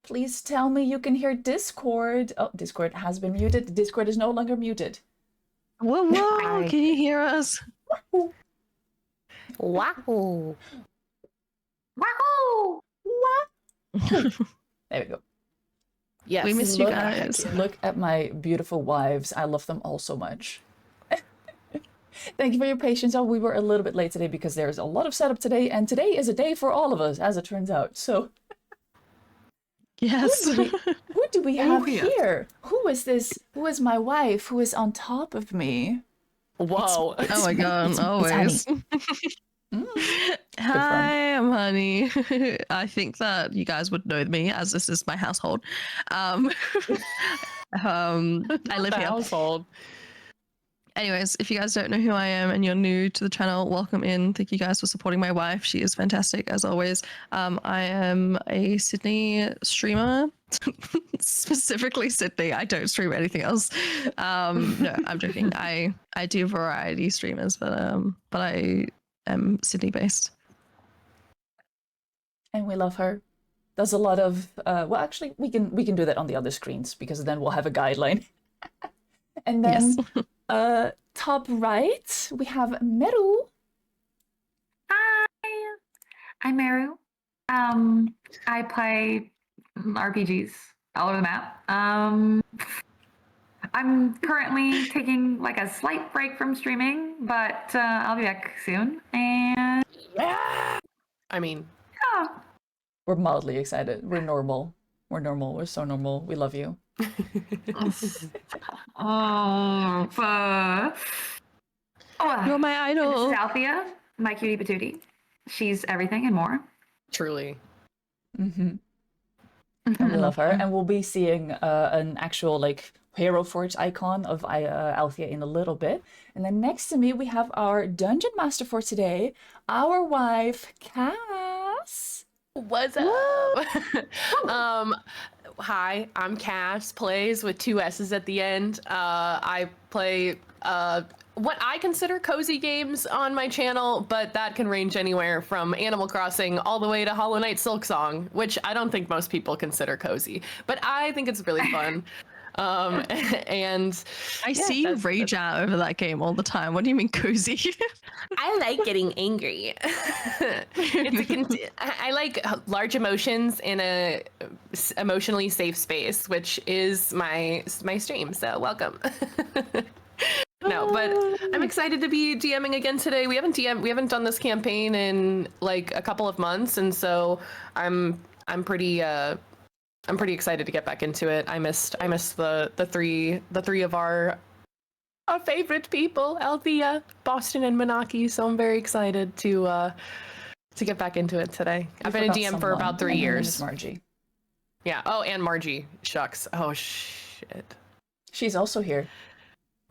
Please tell me you can hear Discord. Oh, Discord has been muted. Discord is no longer muted. Whoa, can you hear us? Wahoo! Wahoo! There we go. Yes. We miss you guys. Look at my beautiful wives. I love them all so much. Thank you for your patience. Oh, we were a little bit late today because there's a lot of setup today, and today is a day for all of us, as it turns out. So, Yes. who do we have yes. here? Who is this? Who is my wife? Who is on top of me? Whoa. Oh my god, always. Hi, I'm Honey. I think that you guys would know me as this is my household. I live here. Household. Anyways, if you guys don't know who I am and you're new to the channel, welcome in. Thank you guys for supporting my wife. She is fantastic as always. I am a Sydney streamer, specifically Sydney. I don't stream anything else. No, I'm joking. I do variety streamers, but I am Sydney based. And we love her. Does a lot of well, actually, we can do that on the other screens because then we'll have a guideline. And then top right, we have Meru. Hi, I'm Meru. I play RPGs all over the map. I'm currently taking like a slight break from streaming, but I'll be back soon. And Yeah. I mean, yeah, We're mildly excited. We're normal. We're normal. We're so normal. We love you. You're my and idol. this is Althea, my cutie patootie. She's everything and more. truly. Mm-hmm. And we love her. And we'll be seeing an actual like Hero Forge icon of Althea in a little bit. And then next to me, we have our dungeon master for today, our wife, Cass. What's up? Hi, I'm Cass, plays with 2 S's at the end. I play what I consider cozy games on my channel, but that can range anywhere from Animal Crossing all the way to Hollow Knight Silksong, which I don't think most people consider cozy, but I think it's really fun. And I see you rage out over that game all the time. What do you mean cozy? I like getting angry. I like large emotions in a emotionally safe space, which is my stream. So welcome. No, but I'm excited to be DMing again today. We haven't done this campaign in like a couple of months, and so I'm pretty excited to get back into it. I missed the three of our favorite people, Althea, Boston, and Manaki. So I'm very excited to get back into it today. I've been a DM for about 3 years. Margie. Yeah. Oh, and Margie. Shucks. Oh shit. She's also here.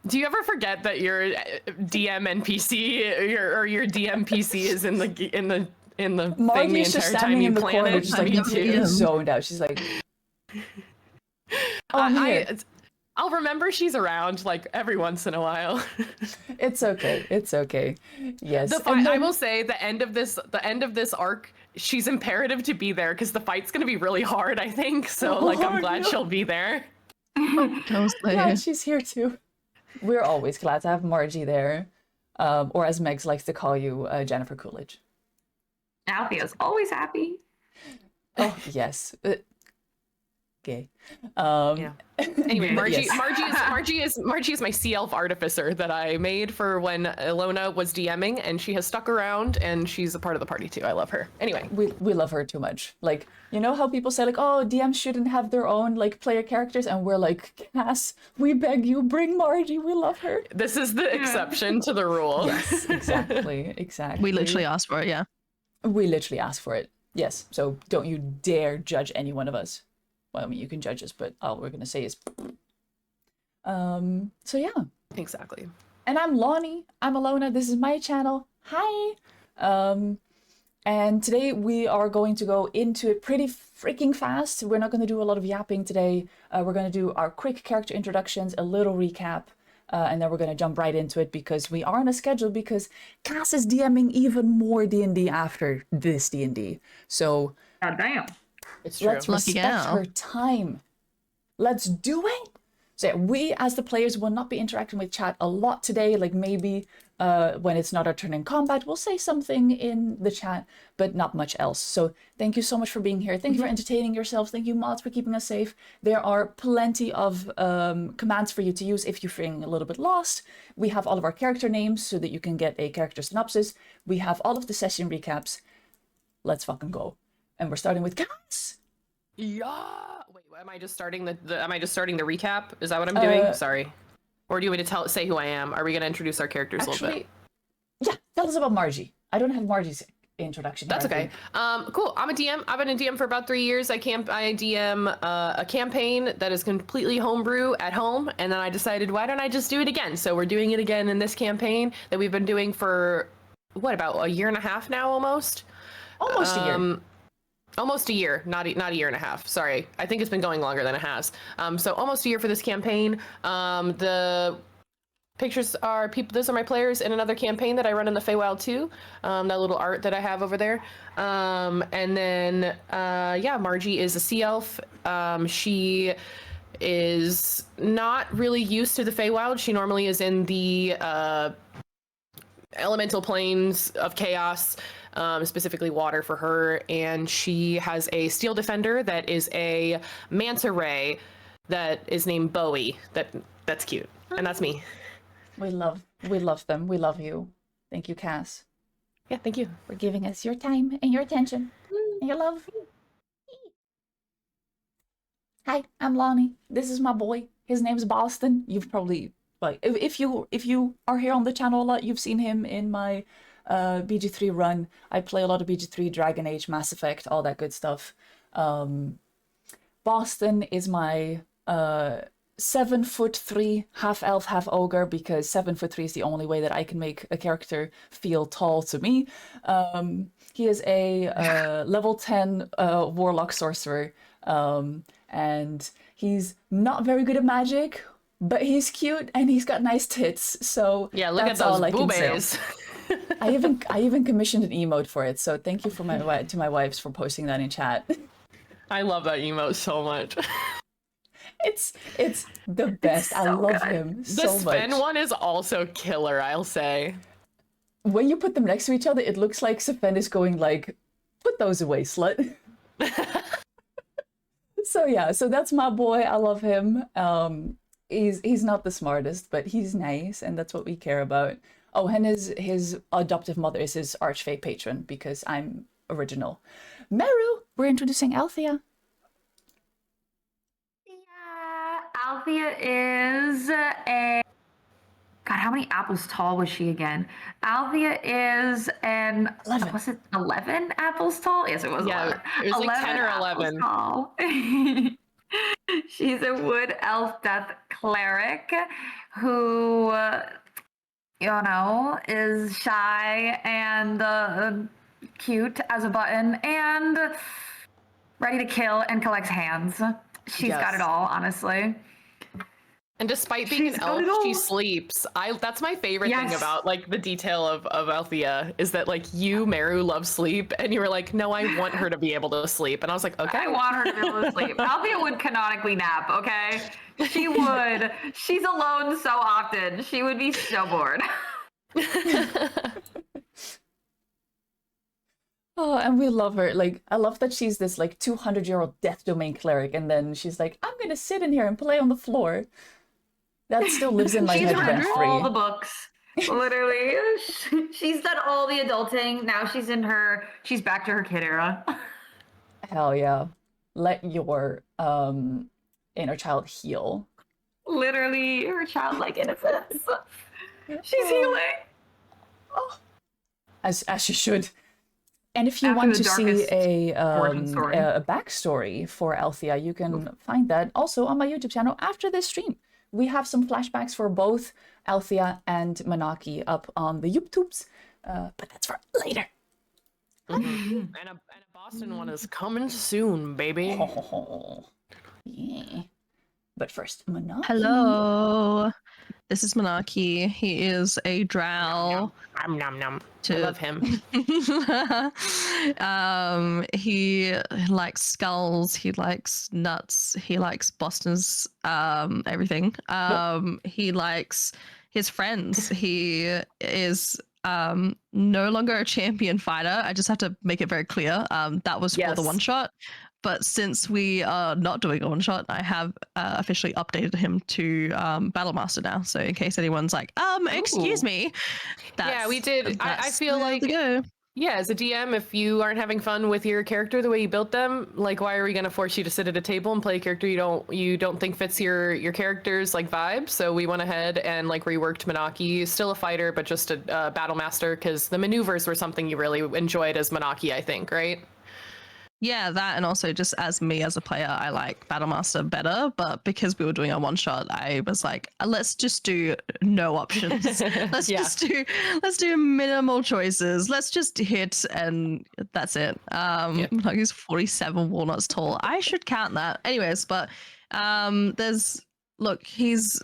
Do you ever forget that your DM NPC or your DM PC is in the thing the Margie's entire just time standing you in the plan corner, it? just like completely zoned out. She's like, "Oh, I'm here." I'll remember she's around like every once in a while. It's okay. It's okay. Yes. I will say the end of this arc, she's imperative to be there because the fight's gonna be really hard, I think. So like I'm glad she'll be there. Yeah, she's here too. We're always glad to have Margie there. Or as Megs likes to call you, Jennifer Coolidge. Althea's always happy. Oh, yes. Gay. Yeah. Anyway, Margie, Yes. Margie is my sea elf artificer that I made for when Ilona was DMing, and she has stuck around, and she's a part of the party too. I love her. Anyway, We love her too much. Like, you know how people say like, oh, DMs shouldn't have their own like player characters, and we're like, Cass, we beg you, bring Margie. We love her. this is the exception to the rule. Yes, exactly. We literally asked for it, yeah. We literally asked for it. Yes. So don't you dare judge any one of us. Well, I mean, you can judge us, but all we're gonna say is, so yeah. Exactly. And I'm Lonnie. I'm Alona. This is my channel. Hi. And today we are going to go into it pretty freaking fast. We're not going to do a lot of yapping today. We're going to do our quick character introductions, a little recap, and then we're going to jump right into it because we are on a schedule because Cass is DMing even more D&D after this D&D. So God damn. It's true. Let's Lucky respect gal. her time. Let's do it. So yeah, we as the players will not be interacting with chat a lot today. Like maybe when it's not our turn in combat, we'll say something in the chat, but not much else. So thank you so much for being here. Thank you for entertaining yourselves. Thank you, mods, for keeping us safe. There are plenty of commands for you to use if you're feeling a little bit lost. We have all of our character names so that you can get a character synopsis. We have all of the session recaps. Let's fucking go. And we're starting with Cass. Yeah. Wait, am I just starting am I just starting the recap? Is that what I'm doing? Sorry. Or do you want me to say who I am? Are we going to introduce our characters a little bit? Yeah, tell us about Margie. I don't have Margie's introduction. That's okay. Cool. I'm a DM. I've been a DM for about 3 years. I DM a campaign that is completely homebrew at home, and then I decided, why don't I just do it again? So we're doing it again in this campaign that we've been doing for what, about a year and a half now, almost. Almost a year. Almost a year, not a year and a half. Sorry, I think it's been going longer than it has. So almost a year for this campaign. The pictures are people. Those are my players in another campaign that I run in the Feywild too. That little art that I have over there. And then yeah, Margie is a sea elf. She is not really used to the Feywild. She normally is in the elemental planes of chaos. Specifically water for her, and she has a steel defender that is a manta ray that is named Bowie. That's cute, and that's me. We love them. We love you. Thank you, Cass, Yeah, thank you for giving us your time and your attention and your love. Hi, I'm Lonnie. This is my boy. His name's Boston. You've probably, like, if you are here on the channel a lot, you've seen him in my BG3 run. I play a lot of BG3, Dragon Age, Mass Effect, all that good stuff. Boston is my 7'3" half elf, half ogre, because 7'3" is the only way that I can make a character feel tall to me. He is a level 10 warlock sorcerer, and he's not very good at magic, but he's cute and he's got nice tits. So yeah, look that's at those all I can say. boobies. I even commissioned an emote for it, so thank you to my wives for posting that in chat. I love that emote so much. It's the best. I love him so The much. Sven one is also killer, I'll say. When you put them next to each other, it looks like Sven is going like, "Put those away, slut." So yeah, so that's my boy. I love him. He's not the smartest, but he's nice, and that's what we care about. Oh, and his adoptive mother is his archfey patron, because I'm original. Meru, we're introducing Althea. Yeah, Althea is a... God, how many apples tall was she again? Althea is an... 11. Was it 11 apples tall? Yes, it was 11. It was like 10 or 11. Tall. She's a wood elf death cleric who... you know, is shy and cute as a button and ready to kill and collects hands. She's got it all, honestly. And despite being an elf, she sleeps. That's my favorite thing about like the detail of Althea is that like you, Meru, love sleep, and you were like, no, I want her to be able to sleep. And I was like, okay. I want her to be able to sleep. Althea would canonically nap, okay? She would. She's alone so often. She would be so bored. Oh, and we love her. Like, I love that she's this like 200-year-old death domain cleric, and then she's like, I'm gonna sit in here and play on the floor. That still lives in my head rent free. All the books. Literally. She's done all the adulting. Now she's back to her kid era. Hell yeah. Let your inner child heal. Literally, her childlike innocence. She's healing. Oh. As she should. And if you want to see a backstory for Althea, you can find that also on my YouTube channel after this stream. We have some flashbacks for both Althea and Manaki up on the YouTubes, but that's for later. Mm-hmm. And a Boston one is coming soon, baby. Oh, yeah. But first, Manaki. Hello. This is Monarchy. He is a drow. Nom, nom, nom. I To- love him. He likes skulls. He likes nuts. He likes Boston's everything. He likes his friends. He is no longer a champion fighter. I just have to make it very clear. That was for the Yes. one shot. But since we are not doing a one shot, I have officially updated him to Battle Master now. So in case anyone's like, excuse Ooh. me, Yeah, we did. I feel like, go. yeah, as a DM, if you aren't having fun with your character the way you built them, like, why are we gonna force you to sit at a table and play a character you don't think fits your character's like vibe? So we went ahead and like reworked Manaki, still a fighter, but just a battle master, because the maneuvers were something you really enjoyed as Manaki, I think, right? Yeah, that, and also just as me as a player, I like Battlemaster better, but because we were doing a one shot, I was like, let's just do no options. Let's do minimal choices. Let's just hit and that's it. Like he's 47 walnuts tall. I should count that. Anyways, but he's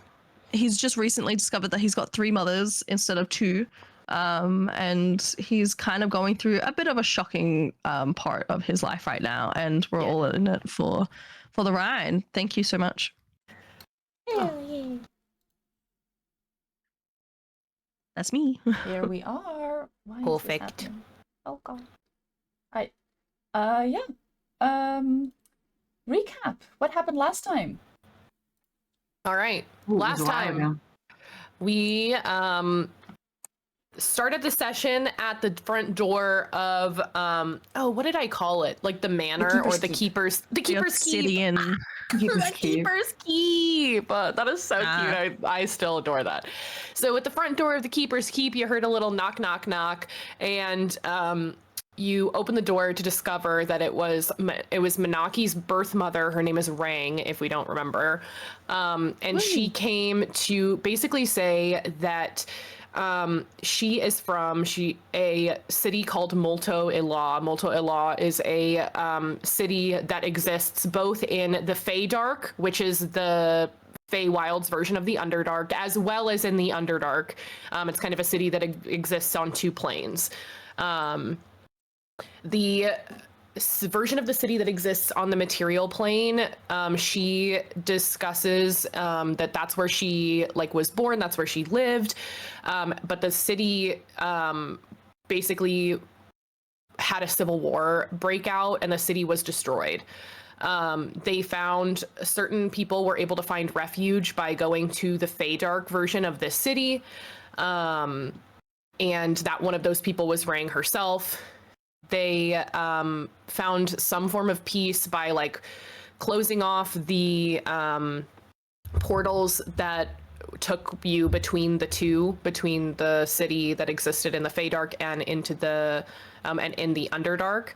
just recently discovered that he's got 3 mothers instead of 2. And he's kind of going through a bit of a shocking part of his life right now, and we're all in it for the ride. Thank you so much. That's me. Here we are. Why is this Perfect. happening? Oh god. Right. Yeah. Recap. What happened last time? All right. Ooh, it was Last a while time ago. we started the session at the front door of what did I call it? Like the manor or the keeper's keep. Obsidian. The keeper's keep. That is so cute. I still adore that. So at the front door of the keeper's keep, you heard a little knock, knock, knock, and you open the door to discover that it was Manaki's birth mother. Her name is Rang, if we don't remember, and she came to basically say that she is from a city called Multo Ilaw. Multo Ilaw is a city that exists both in the Feydark, which is the Feywild's version of the Underdark, as well as in the Underdark. It's kind of a city that exists on 2 planes. The version of the city that exists on the material plane, she discusses that that's where she was born, that's where she lived, but the city basically had a civil war breakout and the city was destroyed. They found certain people were able to find refuge by going to the Feydark version of this city, and that one of those people was Rang herself. They found some form of peace by closing off the portals that took you between the city that existed in the Feydark and into the and in the Underdark.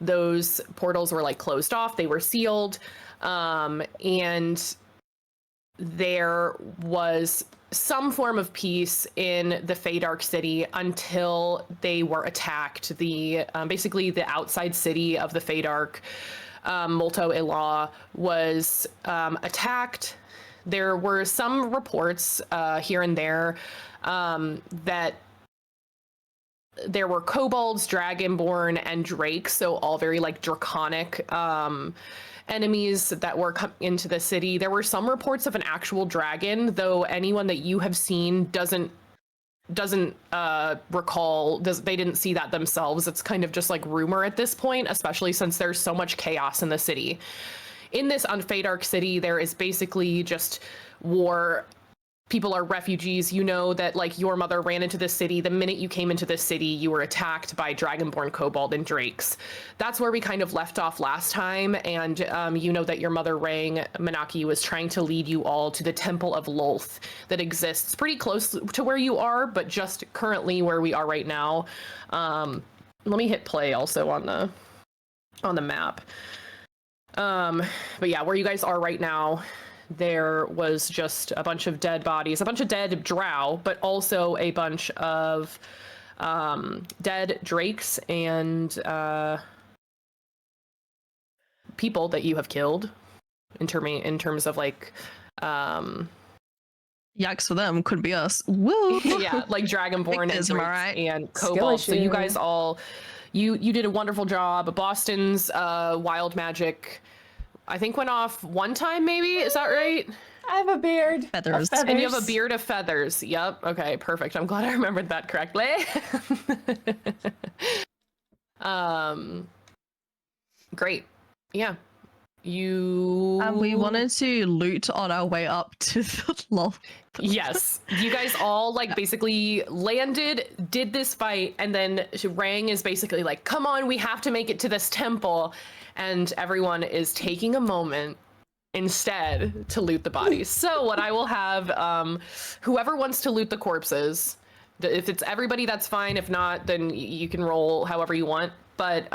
Those portals were closed off, they were sealed, and there was some form of peace in the Feydark city until they were attacked. The basically the outside city of the Feydark, Multo Ilaw, was attacked. There were some reports here and there that there were kobolds, dragonborn, and drakes, so all very draconic enemies that were coming into the city. There were some reports of an actual dragon, though anyone that you have seen doesn't recall, they didn't see that themselves. It's kind of just rumor at this point, especially since there's so much chaos in the city. In this Feydark city, there is basically just war. People are refugees. You know that your mother ran into this city. The minute you came into this city, you were attacked by dragonborn, kobold, and drakes. That's where we kind of left off last time. And you know that your mother, Rang, Manaki, was trying to lead you all to the Temple of Lolth that exists pretty close to where you are, but just currently where we are right now. Let me hit play also on the map. But yeah, where you guys are right now, there was just a bunch of dead bodies, a bunch of dead drow, but also a bunch of dead drakes and people that you have killed in terms of Yikes for them, could be us. Woo! Yeah, like Dragonborn and Victors, am I Drakes right? and Skill Kobolds. So you issue. guys all, you did a wonderful job. Boston's wild magic, I think, went off one time, maybe. Is that right? I have a beard. Feathers. Of And you have a beard of feathers. Yep. Okay, perfect. I'm glad I remembered that correctly. Great. Yeah. You We wanted to loot on our way up to the Lolth. Yes. You guys all like basically landed, did this fight, and then Rang is basically like, come on, we have to make it to this temple. And everyone is taking a moment instead to loot the bodies. So what I will have, whoever wants to loot the corpses, if it's everybody, that's fine. If not, then you can roll however you want. But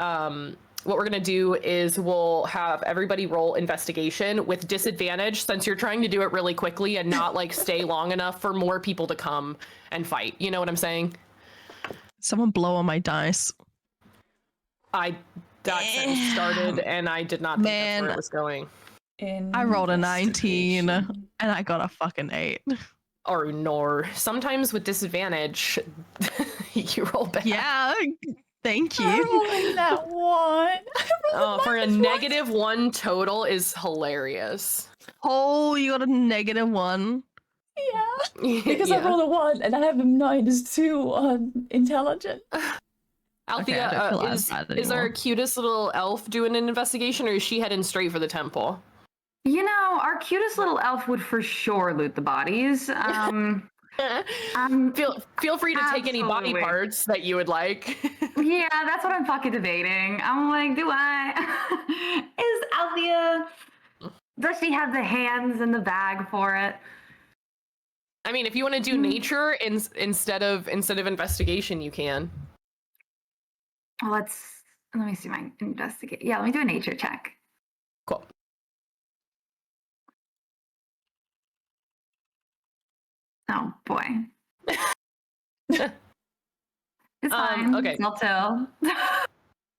what we're gonna do is we'll have everybody roll investigation with disadvantage, since you're trying to do it really quickly and not like stay long enough for more people to come and fight. You know what I'm saying? Someone blow on my dice. That sentence started and I did not think that's where Man. it was going. I rolled a 19 Investigation. and I got a fucking 8. Or nor. Sometimes with disadvantage, you roll bad. Yeah, thank I'm you. rolling that one. Oh, for a -1 total is hilarious. Oh, you got a -1. Yeah. Because I rolled a 1 and I have a -2 on intelligence. Althea, Okay, I don't feel as bad is our anymore. cutest little elf doing an investigation, or is she heading straight for the temple? You know, our cutest little elf would for sure loot the bodies. Feel free to take any body Absolutely. parts that you would like. Yeah, that's what I'm fucking debating. I'm like, do I? Is Althea? Does she have the hands and the bag for it? I mean, if you want to do nature instead of investigation, you can. Well, let me see my investigate. Yeah, let me do a nature check. Cool. Oh boy. It's fine. Okay. I'll tell.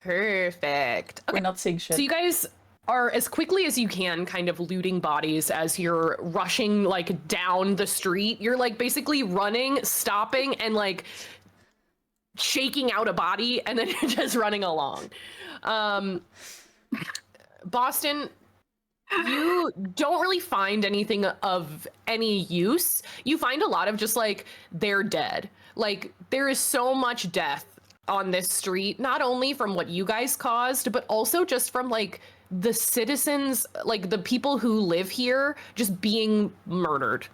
Perfect. We're Okay. not seeing shit. So you guys are, as quickly as you can, kind of looting bodies as you're rushing like down the street. You're like basically running, stopping, and like shaking out a body, and then you're just running along. Boston, you don't really find anything of any use. You find a lot of just like, they're dead. Like, there is so much death on this street, not only from what you guys caused, but also just from like the citizens, like the people who live here just being murdered.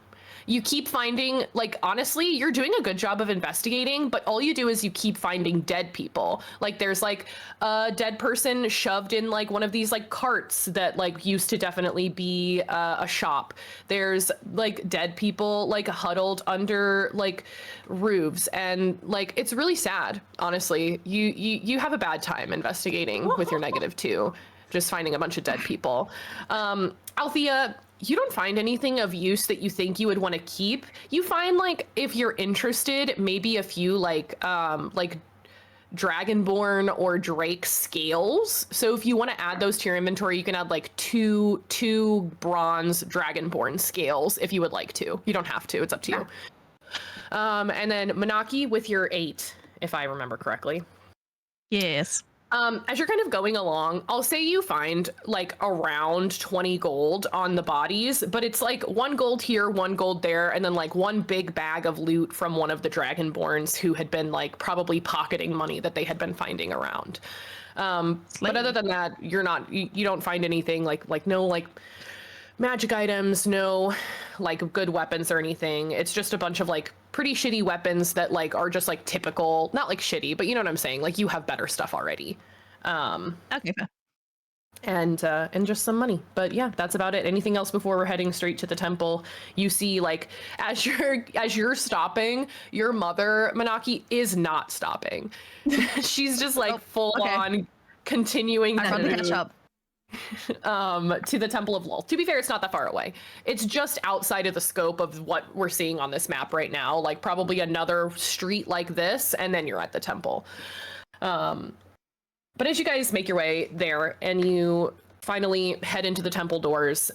You keep finding, like, honestly, you're doing a good job of investigating, but all you do is you keep finding dead people. Like, there's like a dead person shoved in like one of these like carts that like used to definitely be a shop. There's like dead people like huddled under like roofs, and like it's really sad. Honestly, you have a bad time investigating with your -2, just finding a bunch of dead people. Althea, you don't find anything of use that you think you would want to keep. You find, like, if you're interested, maybe a few like Dragonborn or Drake scales. So if you want to add those to your inventory, you can add like two bronze Dragonborn scales if you would like to. You don't have to, it's up to you. And then Manaki with your 8, if I remember correctly. Yes. As you're kind of going along, I'll say you find like around 20 gold on the bodies, but it's like 1 gold here, 1 gold there, and then like 1 big bag of loot from one of the Dragonborns who had been like probably pocketing money that they had been finding around. But other than that, you don't find anything like no like magic items, no like good weapons or anything. It's just a bunch of like pretty shitty weapons that like are just like typical, not like shitty, but you know what I'm saying? Like you have better stuff already. Okay, fair. And just some money. But yeah, that's about it. Anything else before we're heading straight to the temple? You see, like, as you're stopping, your mother, Manaki, is not stopping. She's just like full on continuing I'm trying to catch up. to the Temple of Lolth. To be fair, it's not that far away. It's just outside of the scope of what we're seeing on this map right now. Like probably another street like this, and then you're at the temple. But as you guys make your way there and you finally head into the temple doors,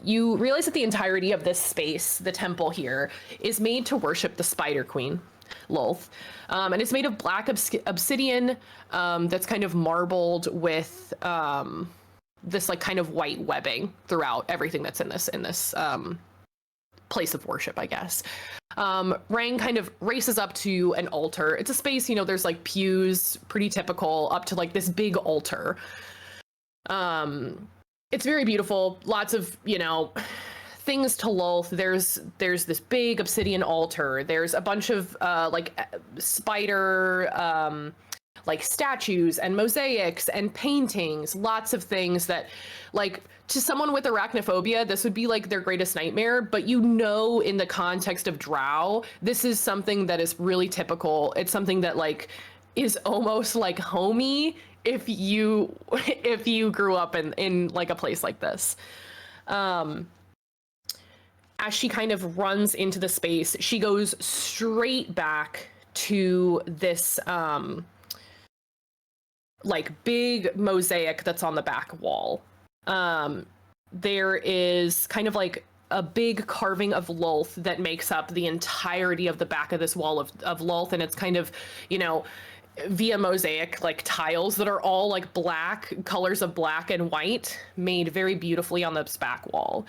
you realize that the entirety of this space, the temple here, is made to worship the Spider Queen, Lolth. And it's made of black obsidian that's kind of marbled with this like kind of white webbing throughout everything that's in this place of worship, I guess. Rang kind of races up to an altar. It's a space, you know, there's like pews, pretty typical, up to like this big altar. It's very beautiful. Lots of, you know, things to Lolth. There's this big obsidian altar. There's a bunch of like spider like statues and mosaics and paintings. Lots of things that, like, to someone with arachnophobia, this would be like their greatest nightmare. But you know, in the context of Drow, this is something that is really typical. It's something that like is almost like homey if you grew up in like a place like this. As she kind of runs into the space, she goes straight back to this like big mosaic that's on the back wall. There is kind of like a big carving of Lolth that makes up the entirety of the back of this wall of Lolth, and it's kind of, you know, via mosaic, like tiles that are all like black, colors of black and white, made very beautifully on this back wall.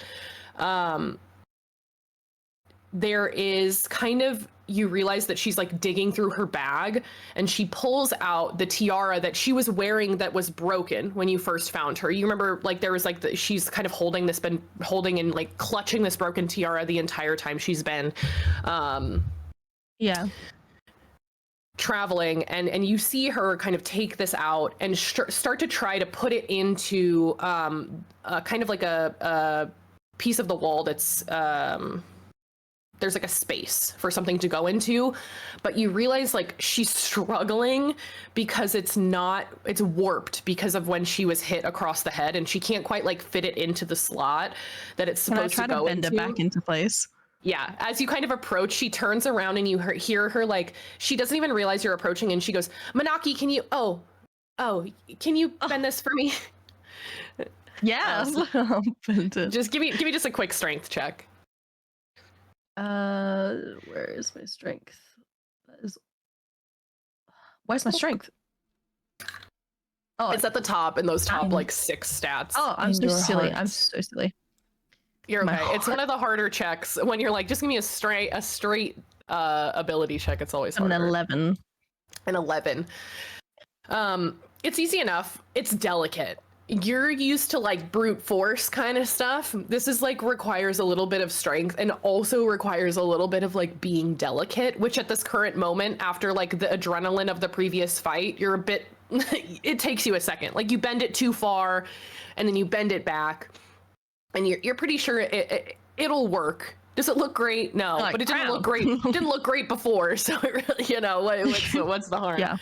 There is kind of, you realize that she's like digging through her bag, and she pulls out the tiara that she was wearing that was broken when you first found her. You remember, like, there was like she's kind of holding and like clutching this broken tiara the entire time she's been traveling, and you see her kind of take this out and start to try to put it into kind of like a piece of the wall that's there's like a space for something to go into, but you realize like she's struggling because it's warped because of when she was hit across the head, and she can't quite like fit it into the slot that it's supposed to go into. Can I try to bend it back into place? Yeah, as you kind of approach, she turns around and you hear her, like, she doesn't even realize you're approaching, and she goes, Manaki, can you, can you bend this for me? Yes. Just give me just a quick strength check. Where is my strength? Where's my strength? Oh, it's at the top in those top like 6 stats. Oh, I'm so silly. I'm so silly. You're okay. It's one of the harder checks when you're like, just give me a straight ability check. It's always harder. An 11. An 11. It's easy enough. It's delicate. You're used to like brute force kind of stuff. This is like requires a little bit of strength, and also requires a little bit of like being delicate, which at this current moment, after like the adrenaline of the previous fight, you're a bit, it takes you a second. Like you bend it too far and then you bend it back, and you're pretty sure it'll work. Does it look great? No, like, but it didn't look great. It didn't look great before, so it really, you know, what's the harm? Yeah.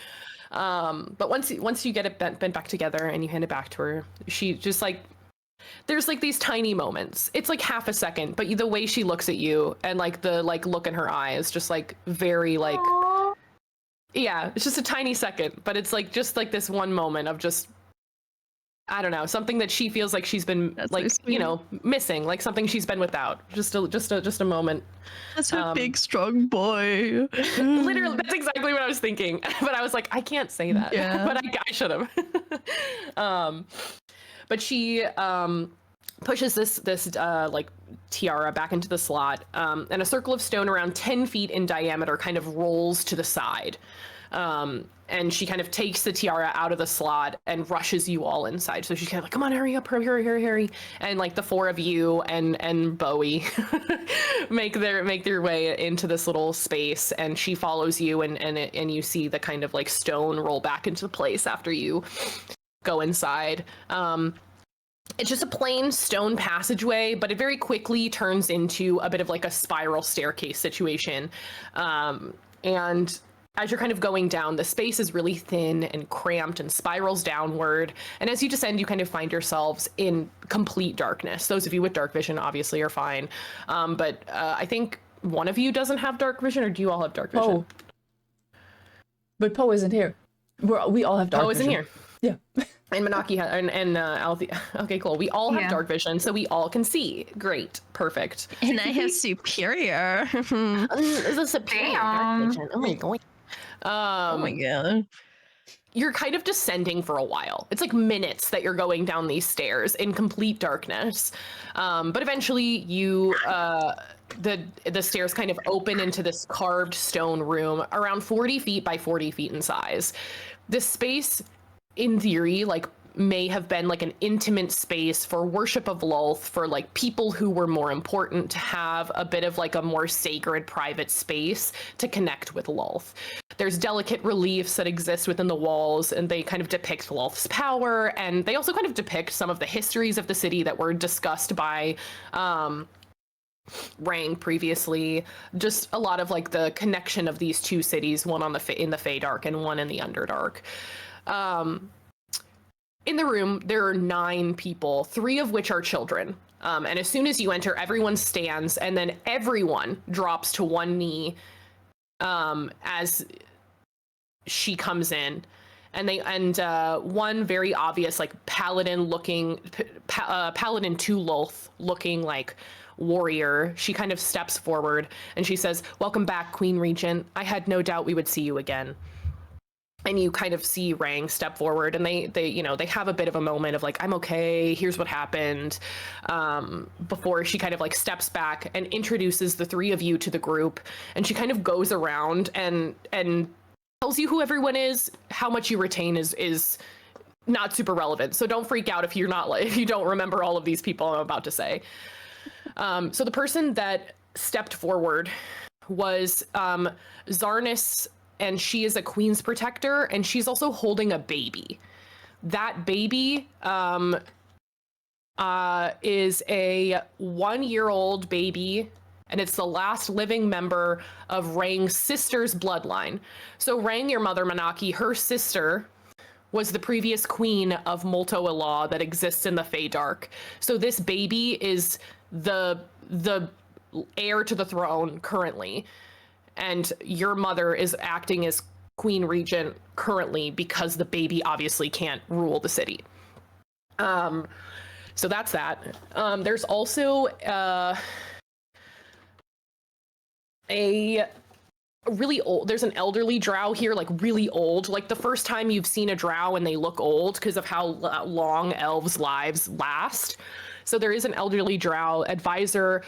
But once you get it bent back together and you hand it back to her, she just like, there's like these tiny moments. It's like half a second, but the way she looks at you and like the like look in her eye is just like very like, aww. Yeah, it's just a tiny second, but it's like just like this one moment of just, I don't know, something that she feels like she's been like, you know, missing, like something she's been without. Just a moment. That's a big, strong boy. Literally, that's exactly what I was thinking. But I was like, I can't say that. Yeah. But I should have. But she pushes this like tiara back into the slot, and a circle of stone around 10 feet in diameter kind of rolls to the side. And she kind of takes the tiara out of the slot and rushes you all inside. So she's kind of like, come on, hurry up, hurry. And like the 4 of you and Bowie make their way into this little space, and she follows you, and you see the kind of like stone roll back into place after you go inside. It's just a plain stone passageway, but it very quickly turns into a bit of like a spiral staircase situation. And as you're kind of going down, the space is really thin and cramped and spirals downward. And as you descend, you kind of find yourselves in complete darkness. Those of you with dark vision obviously are fine. But I think one of you doesn't have dark vision, or do you all have dark vision? Oh. But Poe isn't here. We all have dark vision. Poe isn't here. Yeah. And Manaki and Althea. Okay, cool. We all have dark vision, so we all can see. Great, perfect. And I have superior. Is a superior dark vision? Oh my god. Oh my god. You're kind of descending for a while. It's like minutes that you're going down these stairs in complete darkness. But eventually you, the stairs kind of open into this carved stone room around 40 feet by 40 feet in size. This space, in theory, like may have been like an intimate space for worship of Lolth, for like people who were more important to have a bit of like a more sacred private space to connect with Lolth. There's delicate reliefs that exist within the walls, and they kind of depict Lolth's power, and they also kind of depict some of the histories of the city that were discussed by Rang previously. Just a lot of like the connection of these two cities, one on the in the Feydark and one in the Underdark. In the room, there are 9 people, 3 of which are children. And as soon as you enter, everyone stands, and then everyone drops to one knee as she comes in. And one very obvious, like paladin to Lolth looking like warrior, she kind of steps forward and she says, "Welcome back, Queen Regent. I had no doubt we would see you again." And you kind of see Rang step forward, and they have a bit of a moment of like, "I'm okay, here's what happened," before she kind of like steps back and introduces the 3 of you to the group. And she kind of goes around and tells you who everyone is. How much you retain is not super relevant, so don't freak out if you don't remember all of these people I'm about to say. So the person that stepped forward was Zarnis, and she is a queen's protector, and she's also holding a baby. That baby is a 1-year-old baby, and it's the last living member of Rang's sister's bloodline. So Rang, your mother, Manaki, her sister was the previous queen of Multo Ilaw that exists in the Feydark. So this baby is the heir to the throne currently. And your mother is acting as Queen Regent currently because the baby obviously can't rule the city. So that's that. There's also a really old, there's an elderly drow here, like really old, like the first time you've seen a drow and they look old because of how long elves' lives last. So there is an elderly drow advisor.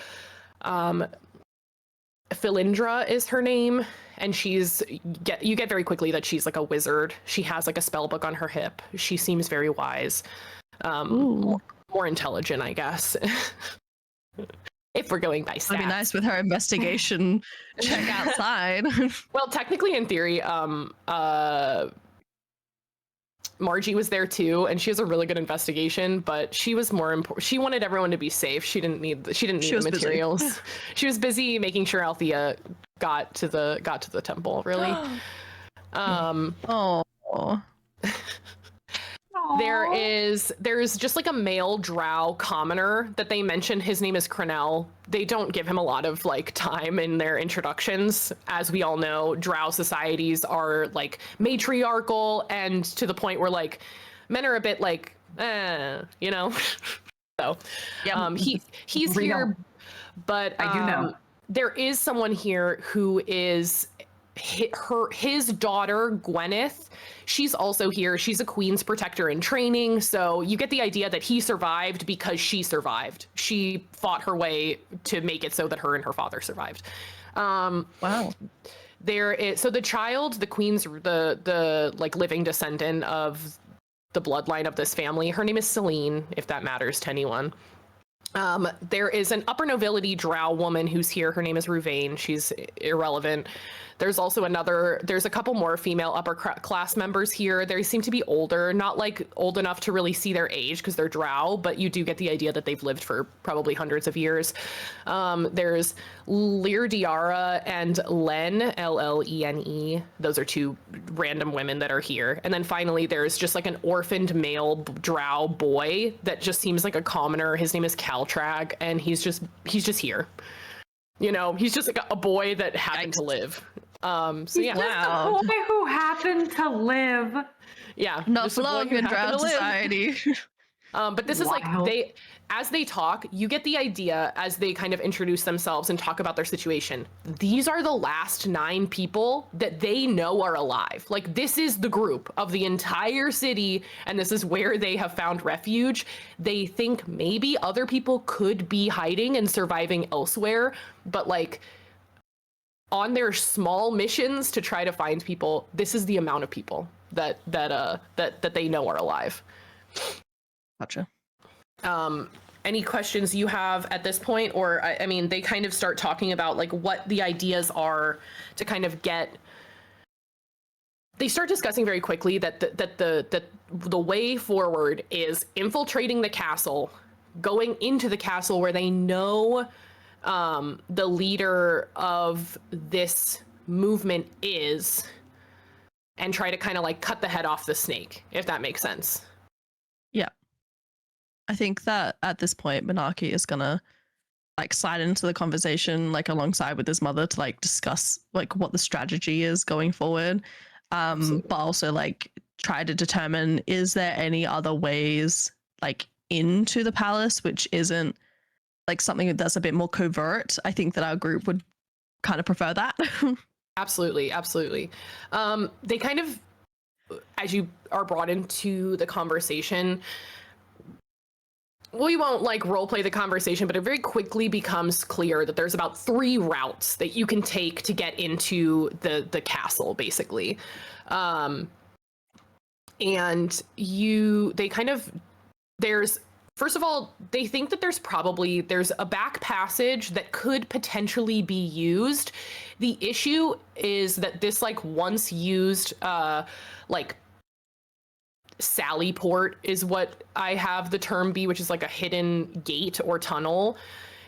Philindra is her name, and you get very quickly that she's like a wizard. She has like a spell book on her hip. She seems very wise, more intelligent, I guess. If we're going by stats. That'd be nice with her investigation check outside. Well, technically, in theory, Margie was there too, and she has a really good investigation, but she was more important. She wanted everyone to be safe. She didn't need the materials. She was busy making sure Althea got to the temple, really. There's just like a male drow commoner that they mention. His name is Crenell. They don't give him a lot of like time in their introductions. As we all know, drow societies are like matriarchal, and to the point where like men are a bit like you know. So he's here, but I do know there is someone here who is his daughter Gwyneth. She's also here. She's a queen's protector in training, so you get the idea that he survived because she survived. She fought her way to make it so that her and her father survived. Wow. So the child, the queen's, the like living descendant of the bloodline of this family, her name is Celine, if that matters to anyone. There is an upper nobility drow woman who's here. Her name is Ruvain. She's irrelevant. There's also there's a couple more female upper class members here. They seem to be older, not like old enough to really see their age because they're drow, but you do get the idea that they've lived for probably hundreds of years. There's Lirdiara and Len, Llene. Those are 2 random women that are here. And then finally, there's just like an orphaned male drow boy that just seems like a commoner. His name is Caltrag, and he's just here. You know, he's just like a boy that happened to live. So yeah, Wow. Just a boy who happened to live. yeah, Not just a boy long who in happened to drowned live. society. But this is like Wild. as they talk, you get the idea as they kind of introduce themselves and talk about their situation. These are the last 9 people that they know are alive. Like, this is the group of the entire city, and this is where they have found refuge. They think maybe other people could be hiding and surviving elsewhere, but like on their small missions to try to find people, this is the amount of people that they know are alive. Gotcha. Any questions you have at this point? Or I mean, they kind of start talking about like what the ideas are to kind of get. They start discussing very quickly that the way forward is infiltrating the castle, going into the castle where they know the leader of this movement is, and try to kind of like cut the head off the snake, if that makes sense. Yeah. I think that at this point, Monarchy is gonna like slide into the conversation like alongside with his mother to like discuss like what the strategy is going forward. But also like try to determine, is there any other ways like into the palace which isn't like something that's a bit more covert? I think that our group would kind of prefer that. Absolutely. They kind of, as you are brought into the conversation, we won't like role play the conversation, but it very quickly becomes clear that there's about 3 routes that you can take to get into the castle, basically. And they kind of, first of all, they think that there's a back passage that could potentially be used. The issue is that this like once used like Sally Port is what I have the term be, which is like a hidden gate or tunnel.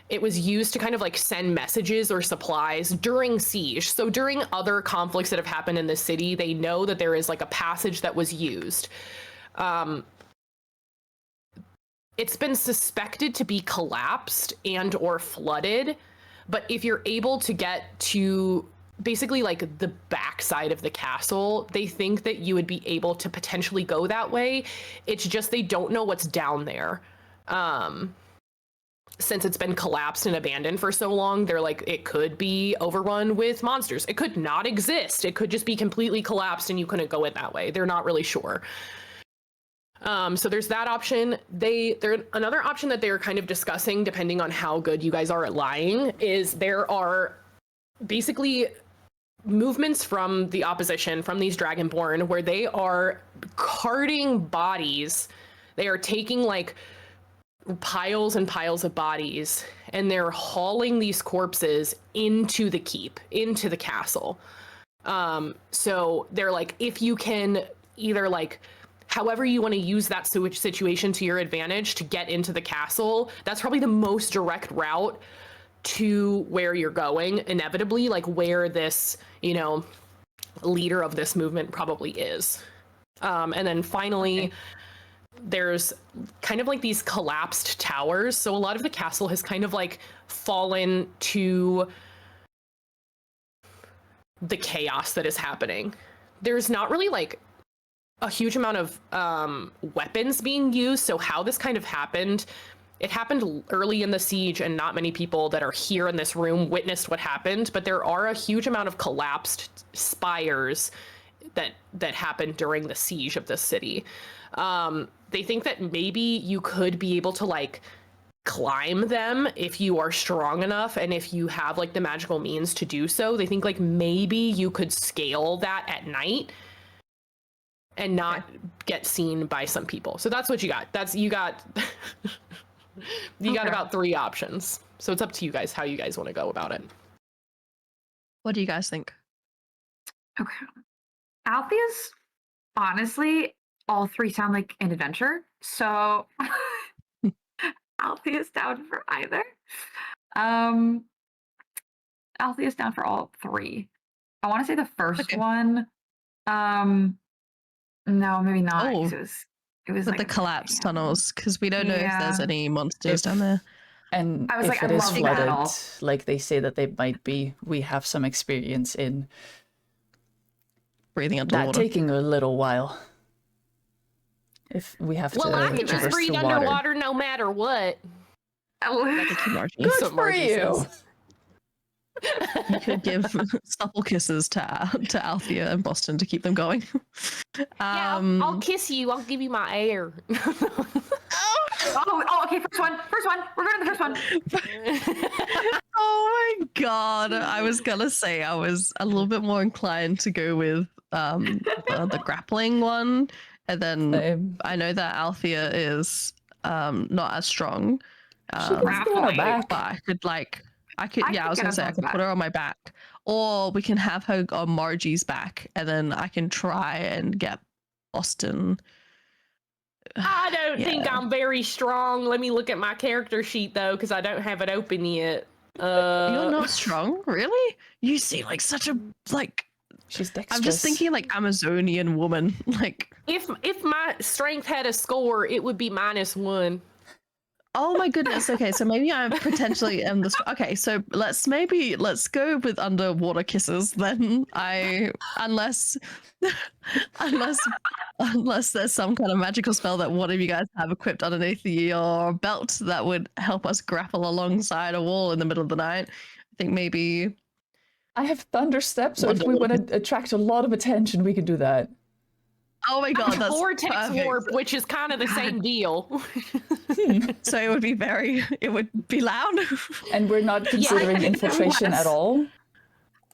It was used to kind of like send messages or supplies during siege. So during other conflicts that have happened in the city, they know that there is like a passage that was used. It's been suspected to be collapsed and or flooded, but if you're able to get to basically like the backside of the castle, they think that you would be able to potentially go that way. It's just they don't know what's down there. Since it's been collapsed and abandoned for so long, they're like, it could be overrun with monsters. It could not exist. It could just be completely collapsed and you couldn't go in that way. They're not really sure. So there's that option. Another option that they're kind of discussing, depending on how good you guys are at lying, is there are basically movements from the opposition, from these Dragonborn, where they are carting bodies. They are taking like piles and piles of bodies, and they're hauling these corpses into the keep, into the castle. So they're like, if you can either like, however you want to use that situation to your advantage to get into the castle, that's probably the most direct route to where you're going, inevitably, like where this, leader of this movement probably is. And then finally, there's kind of like these collapsed towers. So a lot of the castle has kind of like fallen to the chaos that is happening. There's not really like a huge amount of weapons being used. So how this kind of happened, it happened early in the siege, and not many people that are here in this room witnessed what happened, but there are a huge amount of collapsed spires that happened during the siege of this city. They think that maybe you could be able to like climb them if you are strong enough and if you have like the magical means to do so. They think like maybe you could scale that at night and not get seen by some people. So that's what you got. You got about 3 options. So it's up to you guys how you guys want to go about it. What do you guys think? Okay. Althea's, honestly, all 3 sound like an adventure. So Althea's down for either. Althea's down for all 3. I want to say the first one. No, maybe not. Oh. It was With like the collapsed tunnels, because we don't know if there's any monsters down there. And I was if like, it I is love flooded, battle. like they say that they might be, we have some experience in breathing That underwater. taking a little while. If we have Well, to I can just traverse breathe through water. underwater no matter what. Thank you, Margie. Good That's what for Margie you. says. You could give supple kisses to Althea and Boston to keep them going. Yeah, I'll kiss you. I'll give you my air. Oh, okay. First one. We're going to the first one. Oh my god! I was gonna say I was a little bit more inclined to go with the grappling one, and then Same. I know that Althea is not as strong. She can stay on her back. But I could I I was could gonna get say I on could put her on my back, or we can have her on Margie's back, and then I can try and get Boston. I don't think Yeah. I'm very strong. Let me look at my character sheet though, because I don't have it open yet. You're not strong, really? You seem like such a She's dexterous. I'm just thinking like Amazonian woman. Like, If my strength had a score, it would be -1. oh my goodness. Okay, so maybe I potentially am this. Okay, so let's go with underwater kisses then. Unless there's some kind of magical spell that one of you guys have equipped underneath your belt that would help us grapple alongside a wall in the middle of the night. I think maybe. I have thunder step, so if we want to attract a lot of attention, we can do that. Oh my god, that's Vortex perfect. warp, which is kind of the same deal. So it would be loud. And we're not considering infiltration at all.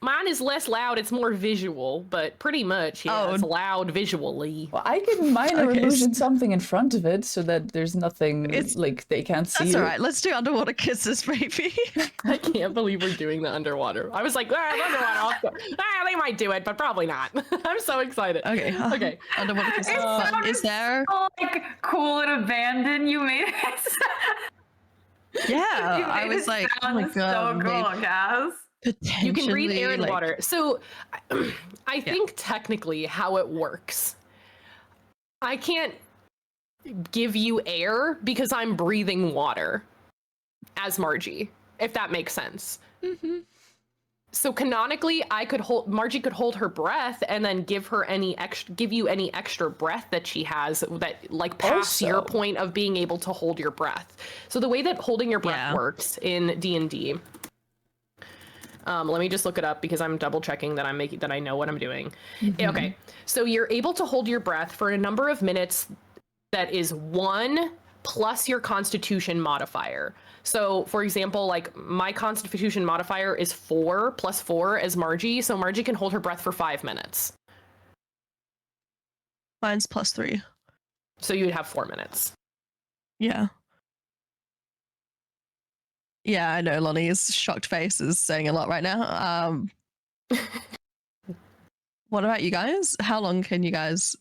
Mine is less loud, it's more visual, but pretty much, yeah, it's loud visually. Well, I can minor Okay, illusion something in front of it so that there's nothing like they can't see. That's all right. Let's do underwater kisses, maybe. I can't believe we're doing the underwater. I was like, underwater. They might do it, but probably not. I'm so excited. Okay. Okay. Underwater kisses. Is there? So, like, cool and abandoned. You made it. Yeah, You I made was it like, oh sound my god. so cool, Cass. You can breathe air and like- water. So I think technically how it works, I can't give you air because I'm breathing water as Margie, if that makes sense. Mm-hmm. So canonically, Margie could hold her breath and then give you any extra breath that she has that like past your Also- point of being able to hold your breath. So the way that holding your breath Yeah. works in D&D, let me just look it up because I'm double checking that I know what I'm doing. Okay, so you're able to hold your breath for a number of minutes that is 1 plus your Constitution modifier. So, for example, like my Constitution modifier is 4 plus 4 as Margie, so Margie can hold her breath for 5 minutes. Mine's +3. So you would have 4 minutes. Yeah. Yeah, I know Lonnie's shocked face is saying a lot right now. What about you guys? How long can you guys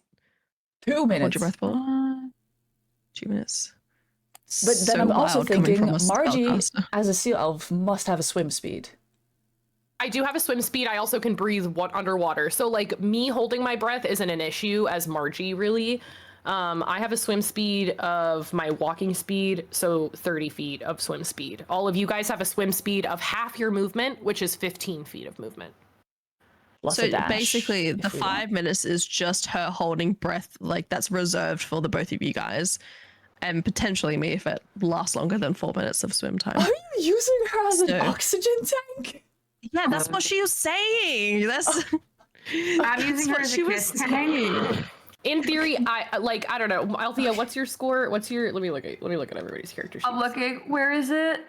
2 hold minutes. your breath for? 2 minutes. But then I'm also loud coming thinking from a Margie, spellcaster. as a sea elf, must have a swim speed. I do have a swim speed. I also can breathe underwater. So like me holding my breath isn't an issue as Margie really. I have a swim speed of my walking speed, so 30 feet of swim speed. All of you guys have a swim speed of half your movement, which is 15 feet of movement. Plus So a dash, basically, if the we want. 5 minutes is just her holding breath, like that's reserved for the both of you guys, and potentially me if it lasts longer than 4 minutes of swim time. Are you using her as an So- oxygen tank? Yeah, that's what she was saying. That's I'm using her what as a she was kiss tank. saying. In theory, I don't know. Althea, what's your score? Let me look at everybody's character sheets. I'm looking. Where is it?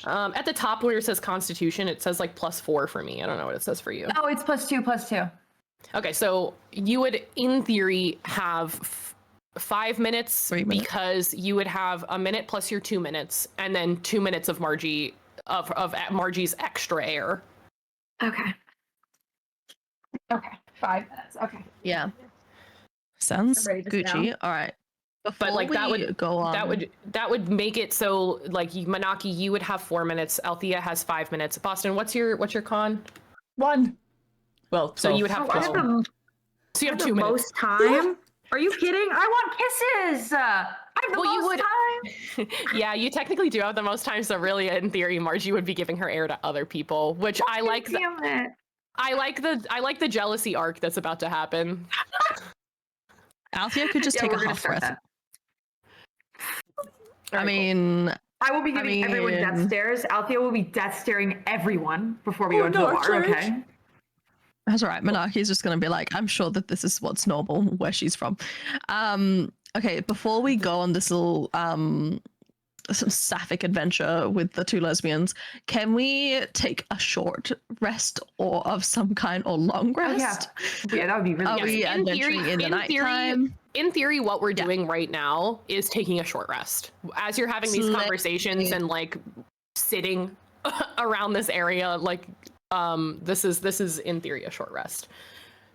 At the top where it says Constitution, it says like +4 for me. I don't know what it says for you. Oh, it's +2. Okay, so you would, in theory, have 5 minutes 3 minutes. because you would have a minute plus your 2 minutes, and then 2 minutes of Margie's extra air. Okay. Okay. 5 minutes. Okay. Yeah. Sounds I'm ready to Gucci. sound. All right. But like that would go on. that would make it so like Manaki, you would have 4 minutes. Althea has 5 minutes. Boston, what's your con? 1. Well, So you would have I have the, so you have the 2 minutes. most time. Are you kidding? I want kisses. I have the Well, you most would- time. Yeah, you technically do have the most time. So really, in theory, Margie would be giving her air to other people, which I like. Damn it. I like the jealousy arc that's about to happen. Althea could just Yeah, take we're a gonna half start breath. that. I mean, I will be giving everyone death mean- stares. Althea will be death staring everyone before we Oh, go into the no, bar. George. Okay. that's all right. Monarchy's just gonna be like, I'm sure that this is what's normal where she's from. Okay, before we go on this little some sapphic adventure with the two lesbians, can we take a short rest or of some kind or long Oh, yeah. rest? Yeah, that would be really Are good. we In theory- adventuring in the in theory- nighttime? In theory, what we're Yeah. doing right now is taking a short rest. As you're having these Slay. conversations and like sitting around this area, like this is in theory a short rest.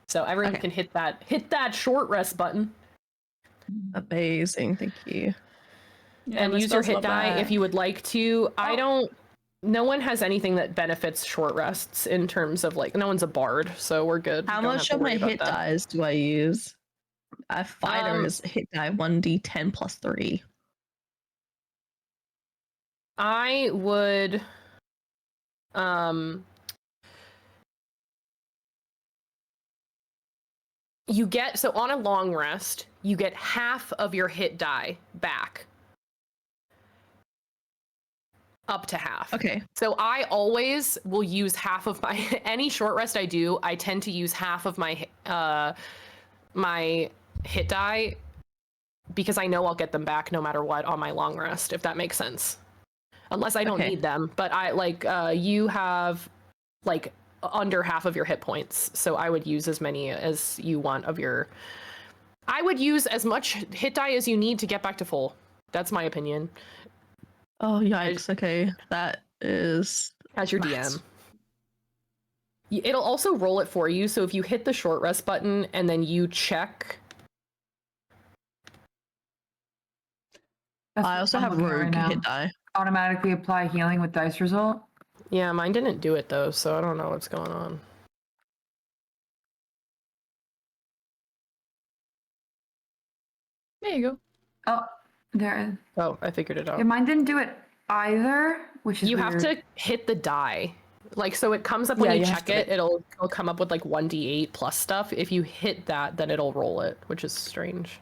So everyone Okay. can hit that short rest button Amazing, thank you. Yeah, and my use your spell hit die slot if you back. would like to. I Oh. don't. No one has anything that benefits short rests in terms of like no one's a bard, so we're good. How Don't have much to of my worry about hit that. dies do I use? A fighter Um, is hit die 1d10 plus 3. I would you get so on a long rest, you get half of your hit die back. Up to half. Okay. So I always will use half of my any short rest I do, I tend to use half of my my hit die because I know I'll get them back no matter what on my long rest, if that makes sense. Unless I don't Okay. need them, but I like you have like under half of your hit points, so I would use as many as you want of your. I would use as much hit die as you need to get back to full. That's my opinion. Oh, yikes. Okay. That is. As your DM. It'll also roll it for you, so if you hit the short rest button and then you check. That's I what also I'm have looking at rogue right now. hit die. Automatically apply healing with dice result. Yeah, mine didn't do it though, so I don't know what's going on. There you go. Oh, there. Oh, I figured it out. Yeah, mine didn't do it either, which is You weird. have to hit the die. Like, so it comes up when Yeah, you you have check to, it, it'll come up with like 1d8 plus stuff. If you hit that, then it'll roll it, which is strange.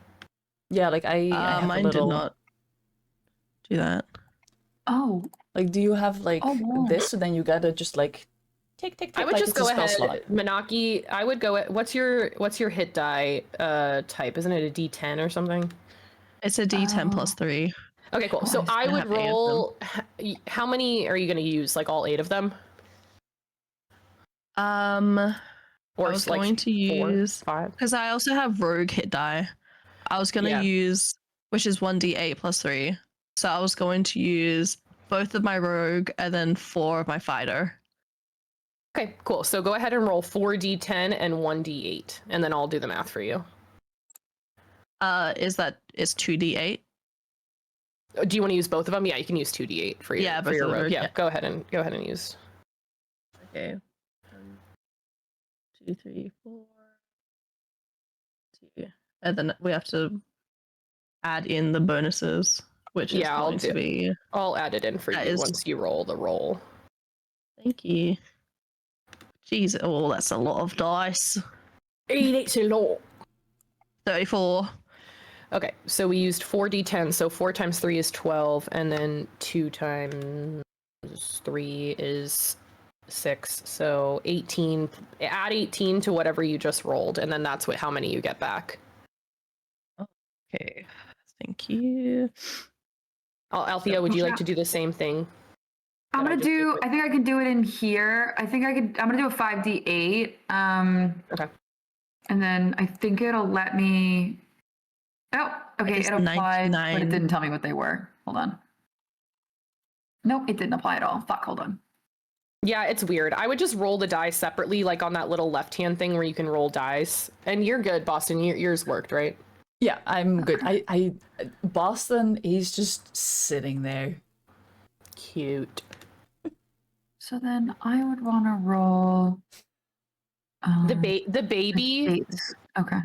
Yeah, like I have Mine a little. did not do that. Oh, Like, do you have like Oh, wow. this? So then you gotta just like tick tick tick. I would like just it's a go spell ahead, slot. Manaki. I would go. What's your hit die type? Isn't it a D10 or something? It's a d10 plus Oh. 3. Okay, cool. Oh, So I I would have 8 of them. roll. How many are you going to use? Like all 8 of them, I or was like going to 4, use. 5? Because I also have rogue hit die. I was going to Yeah. use. Which is 1d8 plus 3. So I was going to use both of my rogue and then 4 of my fighter. Okay, cool. So go ahead and roll 4d10 and 1d8, and then I'll do the math for you. Is that it's 2d8? Do you want to use both of them? Yeah, you can use 2d8 for your Yeah, for both your of them rogue. are- Yeah, yeah. go ahead and use. Okay. 1, 2, 3, 4. 2. And then we have to add in the bonuses, which is Yeah, I'll going to do- be. I'll add it in for That you is- once you roll the roll. Thank you. Jeez, oh, that's a lot of dice. 8's a lot. 34. Okay, so we used 4d10, so 4 times 3 is 12, and then 2 times 3 is 6, so 18. Add 18 to whatever you just rolled, and then that's how many you get back. Okay. Thank you. Althea, would you like to do the same thing? I'm that I gonna just did do. with- I think I can do it in here. I think I could. I'm gonna do a 5d8. Okay. And then I think it'll let me. Oh, okay. It's It applied, but 99. it didn't tell me what they were. Hold on. Nope, it didn't apply at all. Fuck. Hold on. Yeah, it's weird. I would just roll the die separately, like on that little left-hand thing where you can roll dice. And you're good, Boston. Yours worked, right? Yeah, I'm good. I Boston, he's just sitting there. Cute. So then I would want to roll. The baby, Eights. Okay.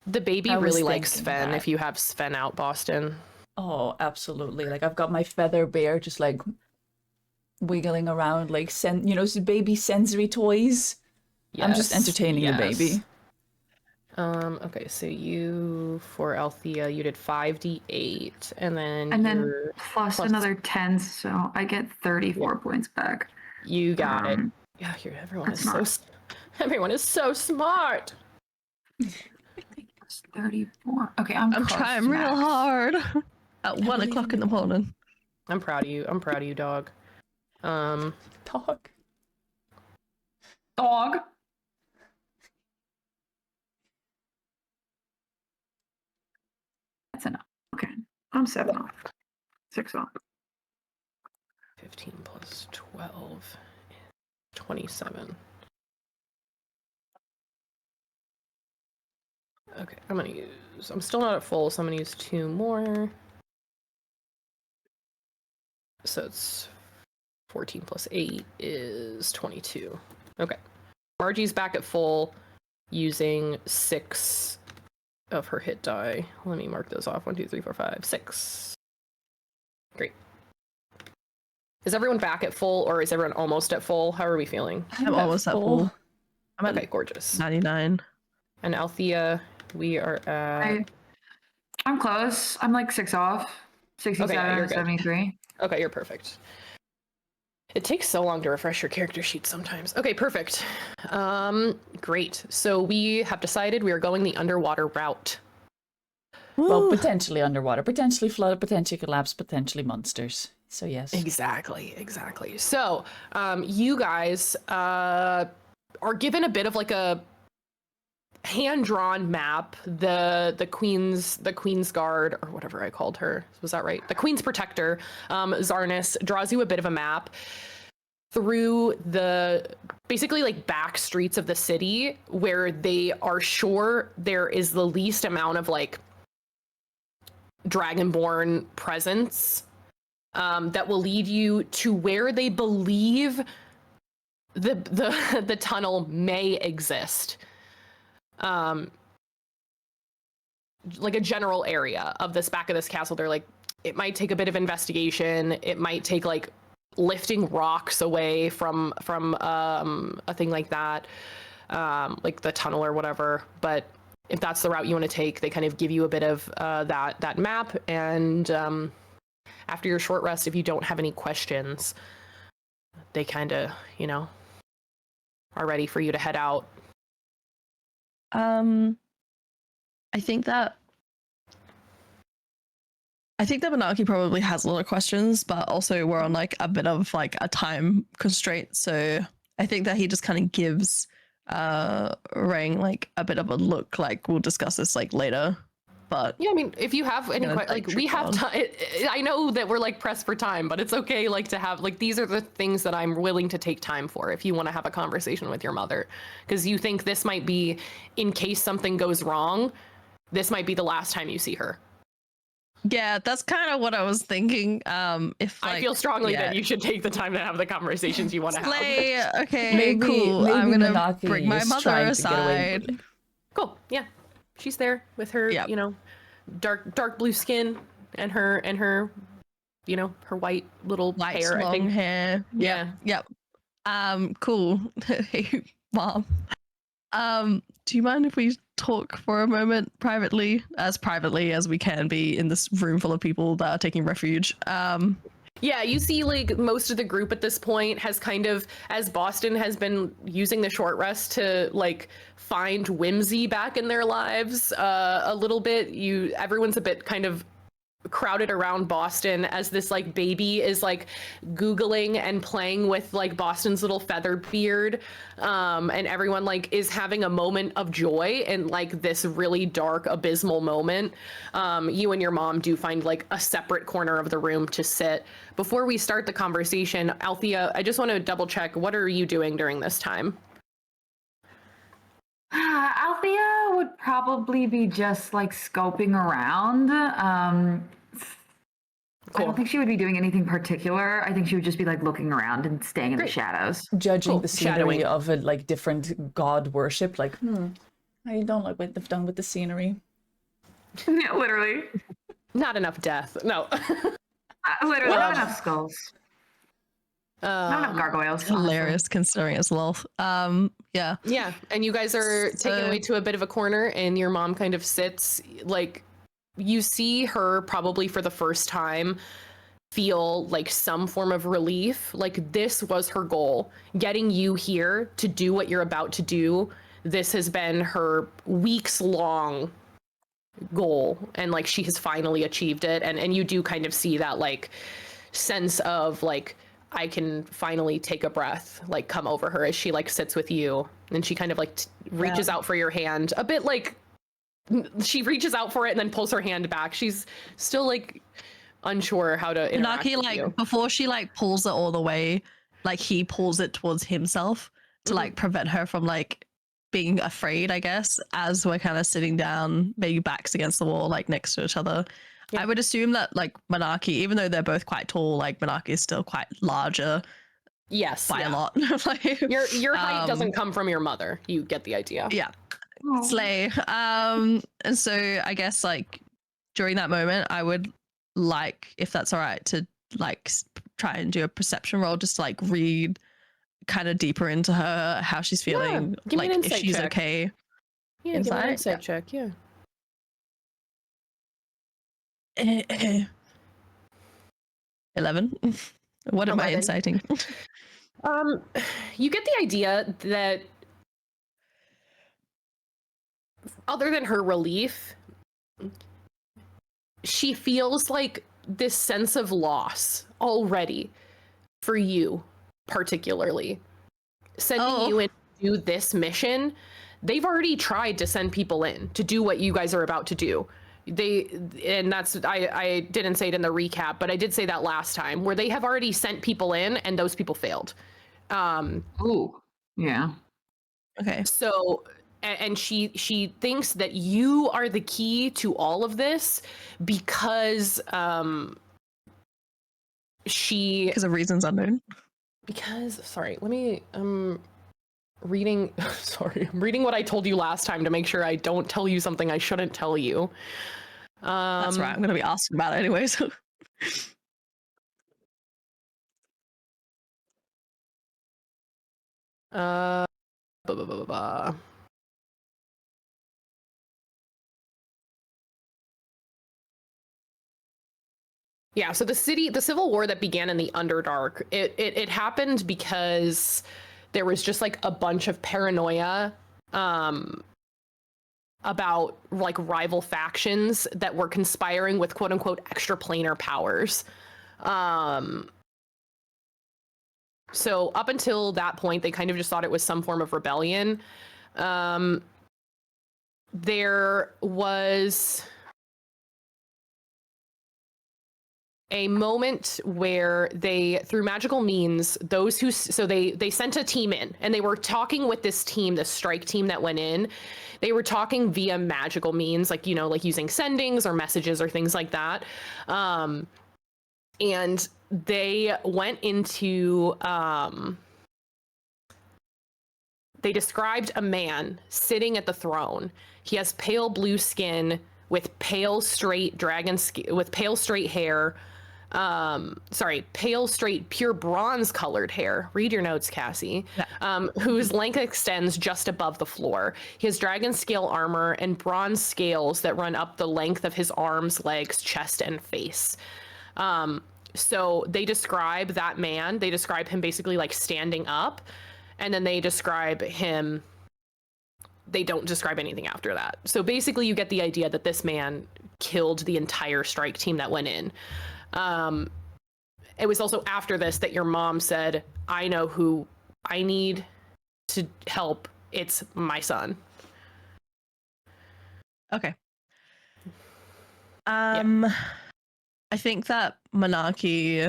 the baby I was really likes thinking Sven. that. If you have Sven out, Boston. Oh, absolutely. Like I've got my feather bear just like wiggling around like baby sensory toys. I'm just entertaining you, baby. Okay, so you, for Althea, you did 5d8, and then plus another 10, so I get 34 points back. You got it. Yeah, everyone is everyone is so smart. 34. Okay, I'm trying real hard at 1 o'clock in the morning. I'm proud of you. I'm proud of you, dog. Dog. That's enough. Okay, I'm 7 off. 6 off. 15 plus 12, 27. Okay, I'm still not at full, so I'm gonna use 2 more. So it's 14 plus 8 is 22. Okay. Margie's back at full using 6 of her hit die. Let me mark those off. 1, 2, 3, 4, 5, 6. Great. Is everyone back at full, or is everyone almost at full? How are we feeling? I'm almost at full. I'm okay, gorgeous. 99. And Althea, we are at... I'm close. I'm like 6 off. 67, okay, yeah, 73. Okay, you're perfect. It takes so long to refresh your character sheet sometimes. Okay, perfect. Great. So we have decided we are going the underwater route. Well, potentially underwater, potentially flooded, potentially collapse, potentially monsters. So yes. Exactly. So you guys are given a bit of like a hand-drawn map. The Queen's Guard, or whatever I called her, was that right? The Queen's Protector, Zarnis, draws you a bit of a map through the basically like back streets of the city, where they are sure there is the least amount of like dragonborn presence, that will lead you to where they believe the tunnel may exist. Like a general area of this back of this castle. They're like, it might take a bit of investigation. It might take like lifting rocks away from a thing like that, like the tunnel or whatever. But if that's the route you want to take, they kind of give you a bit of that map. And after your short rest, if you don't have any questions, they kind of, are ready for you to head out. I think that Monarchy probably has a lot of questions, but also we're on like a bit of like a time constraint. So I think that he just kind of gives Rang like a bit of a look, like we'll discuss this like later. But yeah, I mean, if you have any like we have time. I know that we're like pressed for time, but it's okay like to have like, these are the things that I'm willing to take time for if you want to have a conversation with your mother, because you think this might be, in case something goes wrong, this might be the last time you see her. Yeah, that's kind of what I was thinking. If like, I feel strongly that you should take the time to have the conversations you want to have. Okay, cool. I'm gonna Monarchy bring my mother aside. Cool. Yeah, she's there with her, dark blue skin and her, her white little hair. Long I think. hair. Yeah. Yep. Cool. Hey, Mom. Do you mind if we talk for a moment privately as we can be in this room full of people that are taking refuge? Yeah, you see like most of the group at this point has kind of, as Boston has been using the short rest to like find whimsy back in their lives a little bit, everyone's a bit kind of crowded around Boston as this like baby is like googling and playing with like Boston's little feathered beard, and everyone like is having a moment of joy in like this really dark abysmal moment. You and your mom do find like a separate corner of the room to sit. Before we start the conversation, Althea, I just want to double check, what are you doing during this time? Althea would probably be just like scoping around. Cool. I don't think she would be doing anything particular. I think she would just be like looking around and staying in the shadows. Judging the scenery of a like different god worship, like, I don't like what they've done with the scenery. Yeah, literally. Not enough death. No. Literally, not enough skulls. I don't have gargoyles. Hilarious considering it's Lolth. Yeah. Yeah, and you guys are taken away to a bit of a corner, and your mom kind of sits like you see her probably for the first time feel like some form of relief. Like this was her goal, getting you here to do what you're about to do. This has been her weeks long goal, and like she has finally achieved it. And you do kind of see that like sense of like I can finally take a breath like come over her as she like sits with you, and she kind of like reaches out for your hand a bit, like she reaches out for it and then pulls her hand back. She's still like unsure how to interact Naki, with like you. before she like pulls it all the way, like he pulls it towards himself to like prevent her from like being afraid, I guess, as we're kind of sitting down, maybe backs against the wall, like next to each other. Yeah. I would assume that like Monarchy, even though they're both quite tall, like Monarchy is still quite larger Yes, by a lot. Like, your height doesn't come from your mother. You get the idea. yeah. Oh. Slay. And so I guess like during that moment, I would like, if that's all right, to like try and do a perception roll just to like read kind of deeper into her, how she's feeling, give me like an if insight she's check. okay. Yeah, give me an Insight? insight check. Yeah. 11. What am I 11. inciting? You get the idea that other than her relief, she feels like this sense of loss already for you, particularly. Sending you in to do this mission, they've already tried to send people in to do what you guys are about to do. And that's I didn't say it in the recap, but I did say that last time, where they have already sent people in and those people failed. Ooh. Yeah. Okay. So and she thinks that you are the key to all of this because Because of reasons unknown. sorry, let me reading sorry, I'm reading what I told you last time to make sure I don't tell you something I shouldn't tell you. That's right. I'm going to be asking about it anyways. Blah, blah, blah, blah, blah. Yeah, so the civil war that began in the Underdark, it happened because there was just like a bunch of paranoia about like rival factions that were conspiring with quote unquote extraplanar powers. So up until that point, they kind of just thought it was some form of rebellion. There was a moment where they, through magical means, those who, so they sent a team in and they were talking with this team, the strike team that went in. They were talking via magical means, like, you know, like using sendings or messages or things like that. And they went into, they described a man sitting at the throne. He has pale blue skin with pale straight with pale straight hair. Pale straight pure bronze colored hair. Read your notes, Cassie. Yeah. Whose length extends just above the floor. He has dragon scale armor and bronze scales that run up the length of his arms, legs, chest, and face. So they describe that man. They describe him basically like standing up, and then they describe him. They don't describe anything after that. So basically you get the idea that this man killed the entire strike team that went in. It was also after this that your mom said, I know who I need to help. It's my son. Okay. I think that Monarchy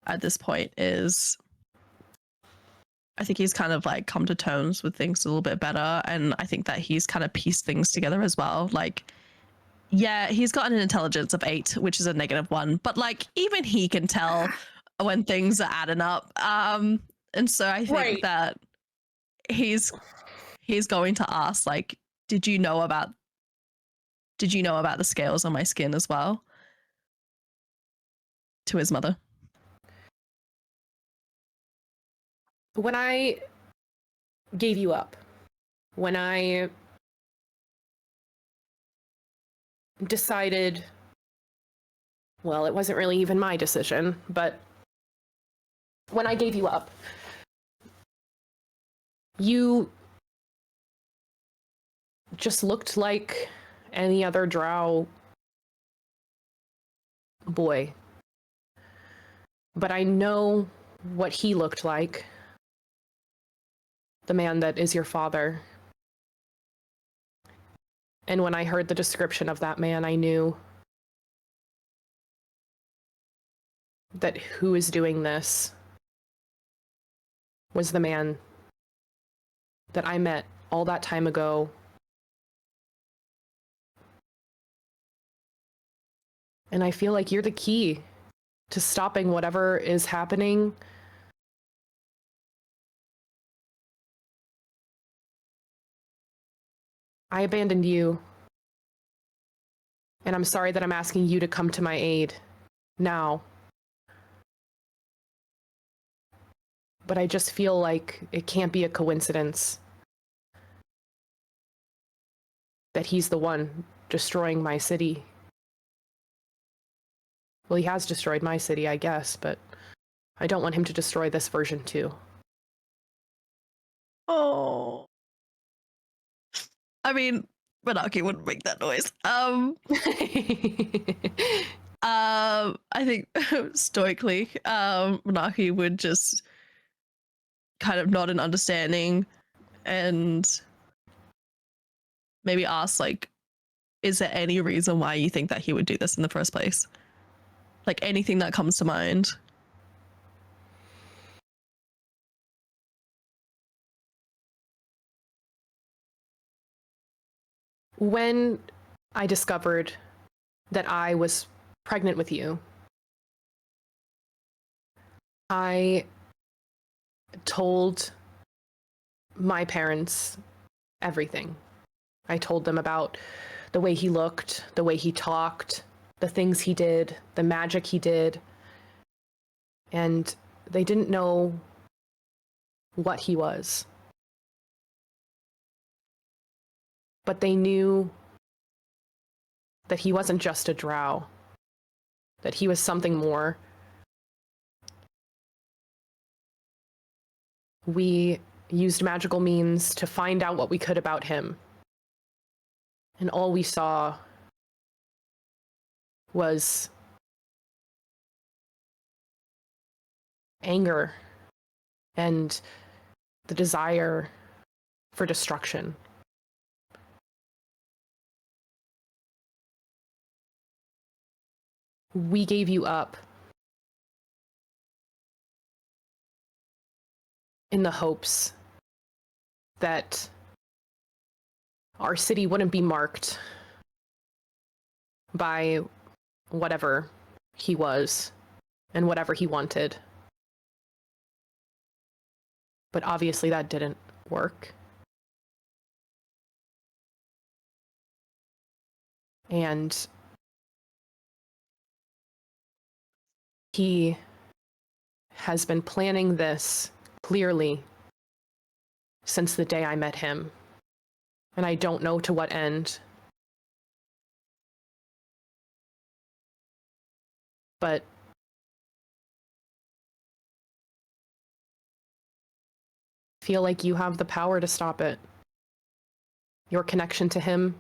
at this point is, I think he's kind of like come to terms with things a little bit better, and I think that he's kind of pieced things together as well. Like, yeah, he's got an intelligence of 8, which is a -1, but like even he can tell when things are adding up. And so I think that he's going to ask, like, did you know about the scales on my skin as well? To his mother. when I gave you up, when I decided, well, it wasn't really even my decision, but when I gave you up, you just looked like any other drow boy. But I know what he looked like. The man that is your father. And when I heard the description of that man, I knew that who is doing this was the man that I met all that time ago. And I feel like you're the key to stopping whatever is happening. I abandoned you. And I'm sorry that I'm asking you to come to my aid now. But I just feel like it can't be a coincidence that he's the one destroying my city. Well, he has destroyed my city, I guess, but I don't want him to destroy this version too. Oh. I mean, Manaki wouldn't make that noise. I think stoically, Manaki would just kind of nod in understanding and maybe ask, like, is there any reason why you think that he would do this in the first place? Like, anything that comes to mind. When I discovered that I was pregnant with you, I told my parents everything. I told them about the way he looked, the way he talked, the things he did, the magic he did. And they didn't know what he was. But they knew that he wasn't just a drow, that he was something more. We used magical means to find out what we could about him. And all we saw was anger and the desire for destruction. We gave you up in the hopes that our city wouldn't be marked by whatever he was and whatever he wanted. But obviously that didn't work. And he has been planning this clearly since the day I met him. And I don't know to what end. But I feel like you have the power to stop it. Your connection to him,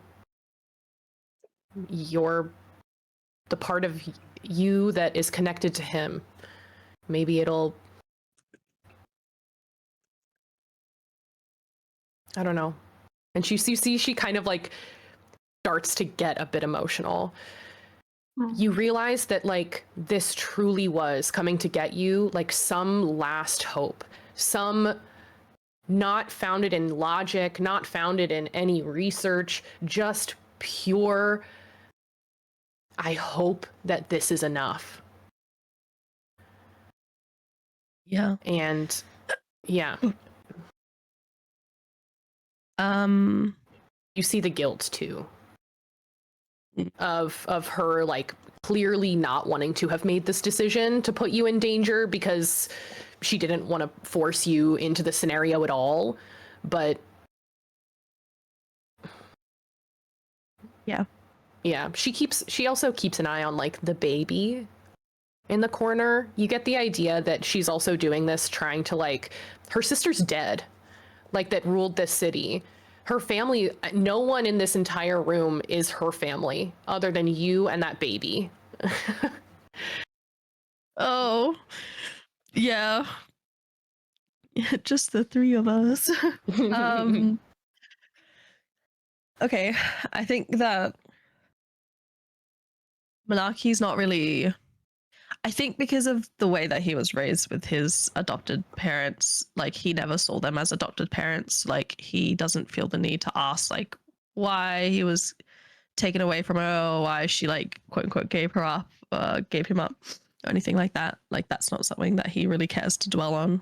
the part of you that is connected to him. Maybe it'll, I don't know. And you see, she kind of like starts to get a bit emotional. You realize that like this truly was coming to get you, like some last hope, some not founded in logic, not founded in any research, just pure, I hope that this is enough. Yeah. And yeah. You see the guilt too of her like clearly not wanting to have made this decision to put you in danger because she didn't want to force you into the scenario at all, but Yeah. She also keeps an eye on like the baby in the corner. You get the idea that she's also doing this trying to, like, her sister's dead, like, that ruled this city. Her family, no one in this entire room is her family other than you and that baby. Oh, yeah. Just the three of us. Okay, I think that Monarchy's not really. I think because of the way that he was raised with his adopted parents, like he never saw them as adopted parents. Like he doesn't feel the need to ask like why he was taken away from her or why she like quote unquote gave him up or anything like that. Like that's not something that he really cares to dwell on.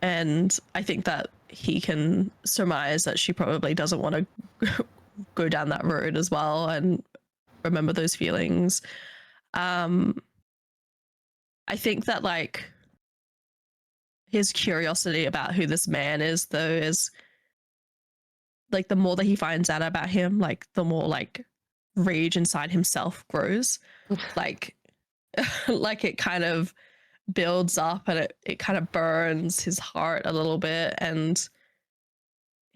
And I think that he can surmise that she probably doesn't want to go down that road as well and remember those feelings. I think that like his curiosity about who this man is though is like the more that he finds out about him, like the more like rage inside himself grows. Like like it kind of builds up and it kind of burns his heart a little bit, and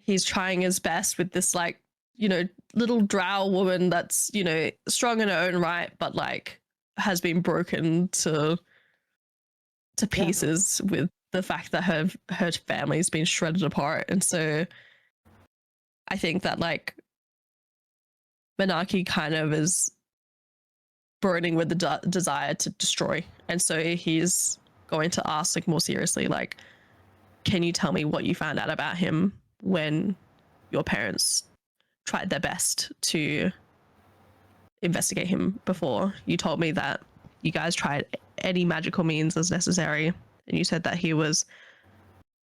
he's trying his best with this like, you know, little drow woman that's, you know, strong in her own right, but like has been broken to pieces with the fact that her family's been shredded apart. And so I think that like Monarchy kind of is burning with the desire to destroy, and so he's going to ask like more seriously, like, can you tell me what you found out about him when your parents tried their best to investigate him before? You told me that you guys tried any magical means as necessary, and you said that he was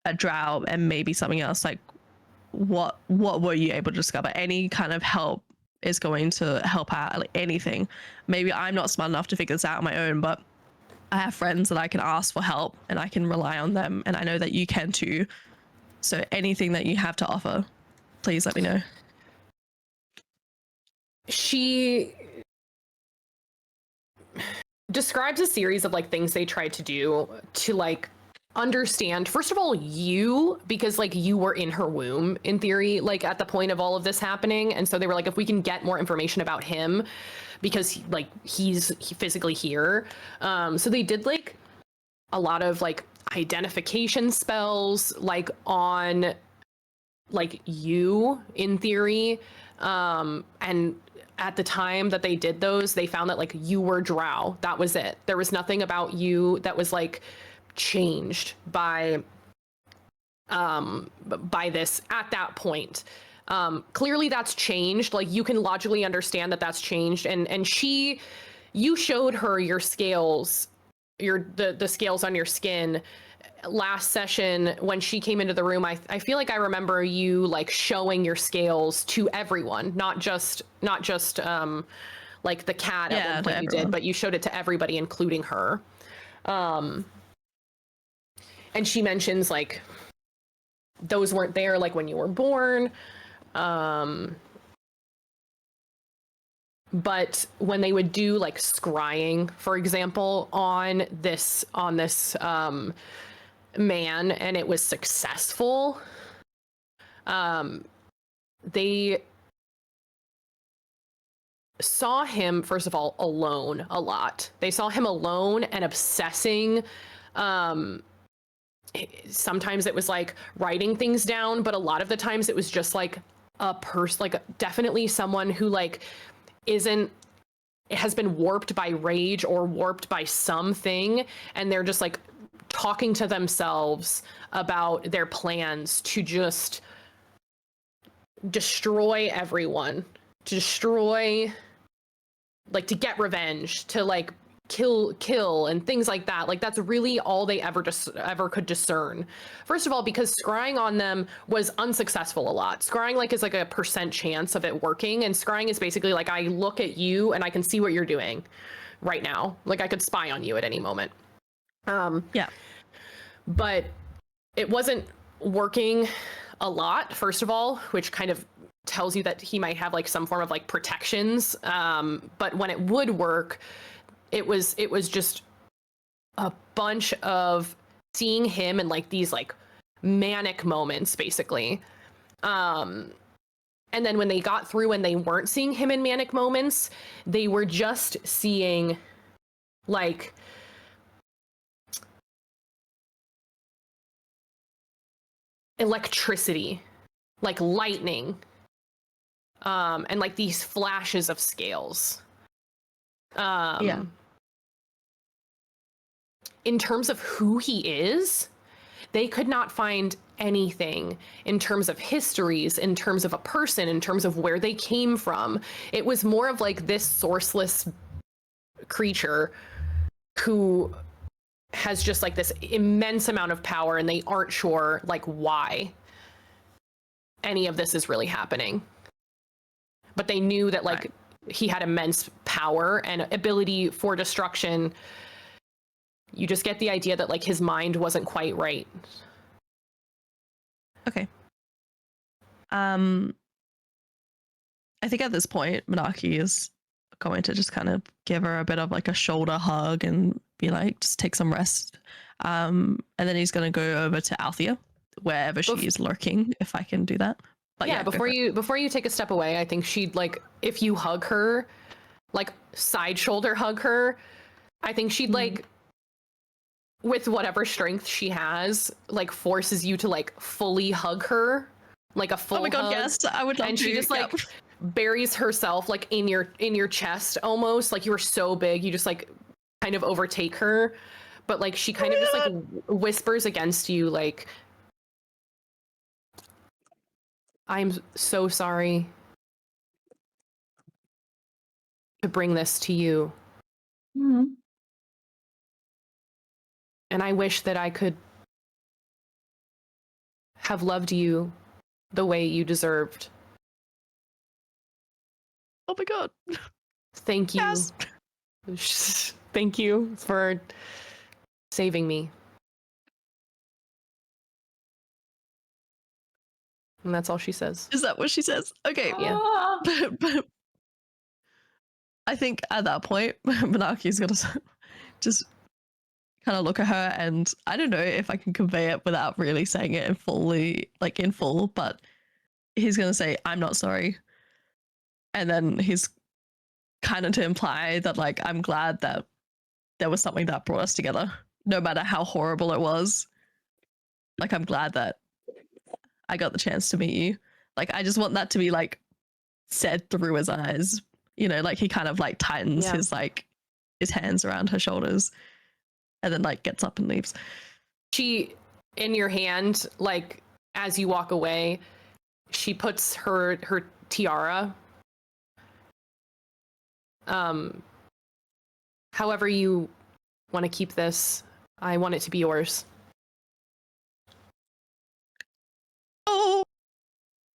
a drow and maybe something else. Like what were you able to discover? Any kind of help is going to help out, like anything. Maybe I'm not smart enough to figure this out on my own, but I have friends that I can ask for help and I can rely on them, and I know that you can too. So anything that you have to offer, please let me know. She describes a series of like things they tried to do to like understand, first of all, you, because like you were in her womb in theory, like at the point of all of this happening. And so they were like, if we can get more information about him, because like he's physically here. So they did like a lot of like identification spells like on like you in theory. And at the time that they did those, they found that like you were drow. That was it. There was nothing about you that was like changed by this at that point. Clearly that's changed. Like you can logically understand that that's changed. And you showed her your scales, the scales on your skin last session when she came into the room. I feel like I remember you like showing your scales to everyone, not just like the cat at one point you did, but you showed it to everybody, including her. And she mentions like those weren't there like when you were born. But when they would do like scrying, for example, on this man, and it was successful, they saw him, first of all, alone a lot. They saw him alone and obsessing. Sometimes it was like writing things down, but a lot of the times it was just like a person, like definitely someone who like has been warped by rage or warped by something, and they're just like talking to themselves about their plans to just destroy everyone, to destroy, like to get revenge, to like kill and things like that. Like that's really all they ever could discern. First of all, because scrying on them was unsuccessful a lot. Scrying like is like a % chance of it working, and scrying is basically like I look at you and I can see what you're doing right now. Like I could spy on you at any moment. Yeah. But it wasn't working a lot, first of all, which kind of tells you that he might have like some form of like protections. But when it would work, it was just a bunch of seeing him in like these like manic moments, basically. And then when they got through and they weren't seeing him in manic moments, they were just seeing like electricity, like lightning, and like these flashes of scales. Yeah. In terms of who he is, they could not find anything in terms of histories, in terms of a person, in terms of where they came from. It was more of like this sourceless creature who has just like this immense amount of power, and they aren't sure like why any of this is really happening. But they knew that like he had immense power and ability for destruction. You just get the idea that like his mind wasn't quite right. Okay. I think at this point, Manaki is going to just kind of give her a bit of like a shoulder hug and be like, just take some rest. And then he's going to go over to Althea, wherever she is lurking, if I can do that. But yeah, before you take a step away, I think she'd like, if you hug her, like side shoulder hug her, I think she'd like, with whatever strength she has, like forces you to like fully hug her, like a full Oh my god, hug. yes, I would love And to. she just like buries herself like in your chest, almost like you were so big, you just like kind of overtake her. But like she kind of just like whispers against you like, I'm so sorry to bring this to you. Mhm. And I wish that I could have loved you the way you deserved. Oh my god. Thank you. Yes. Thank you for saving me. And that's all she says. Is that what she says? Okay. Yeah. Ah. But I think at that point, Manaki's going to just kind of look at her, and I don't know if I can convey it without really saying it in full, but he's going to say, I'm not sorry. And then he's kind of to imply that like, I'm glad that there was something that brought us together, no matter how horrible it was. Like, I'm glad that I got the chance to meet you. Like, I just want that to be like said through his eyes, you know, like he kind of like tightens his hands around her shoulders and then like gets up and leaves. She, in your hand, like as you walk away, she puts her tiara. However you want to keep this, I want it to be yours. Oh,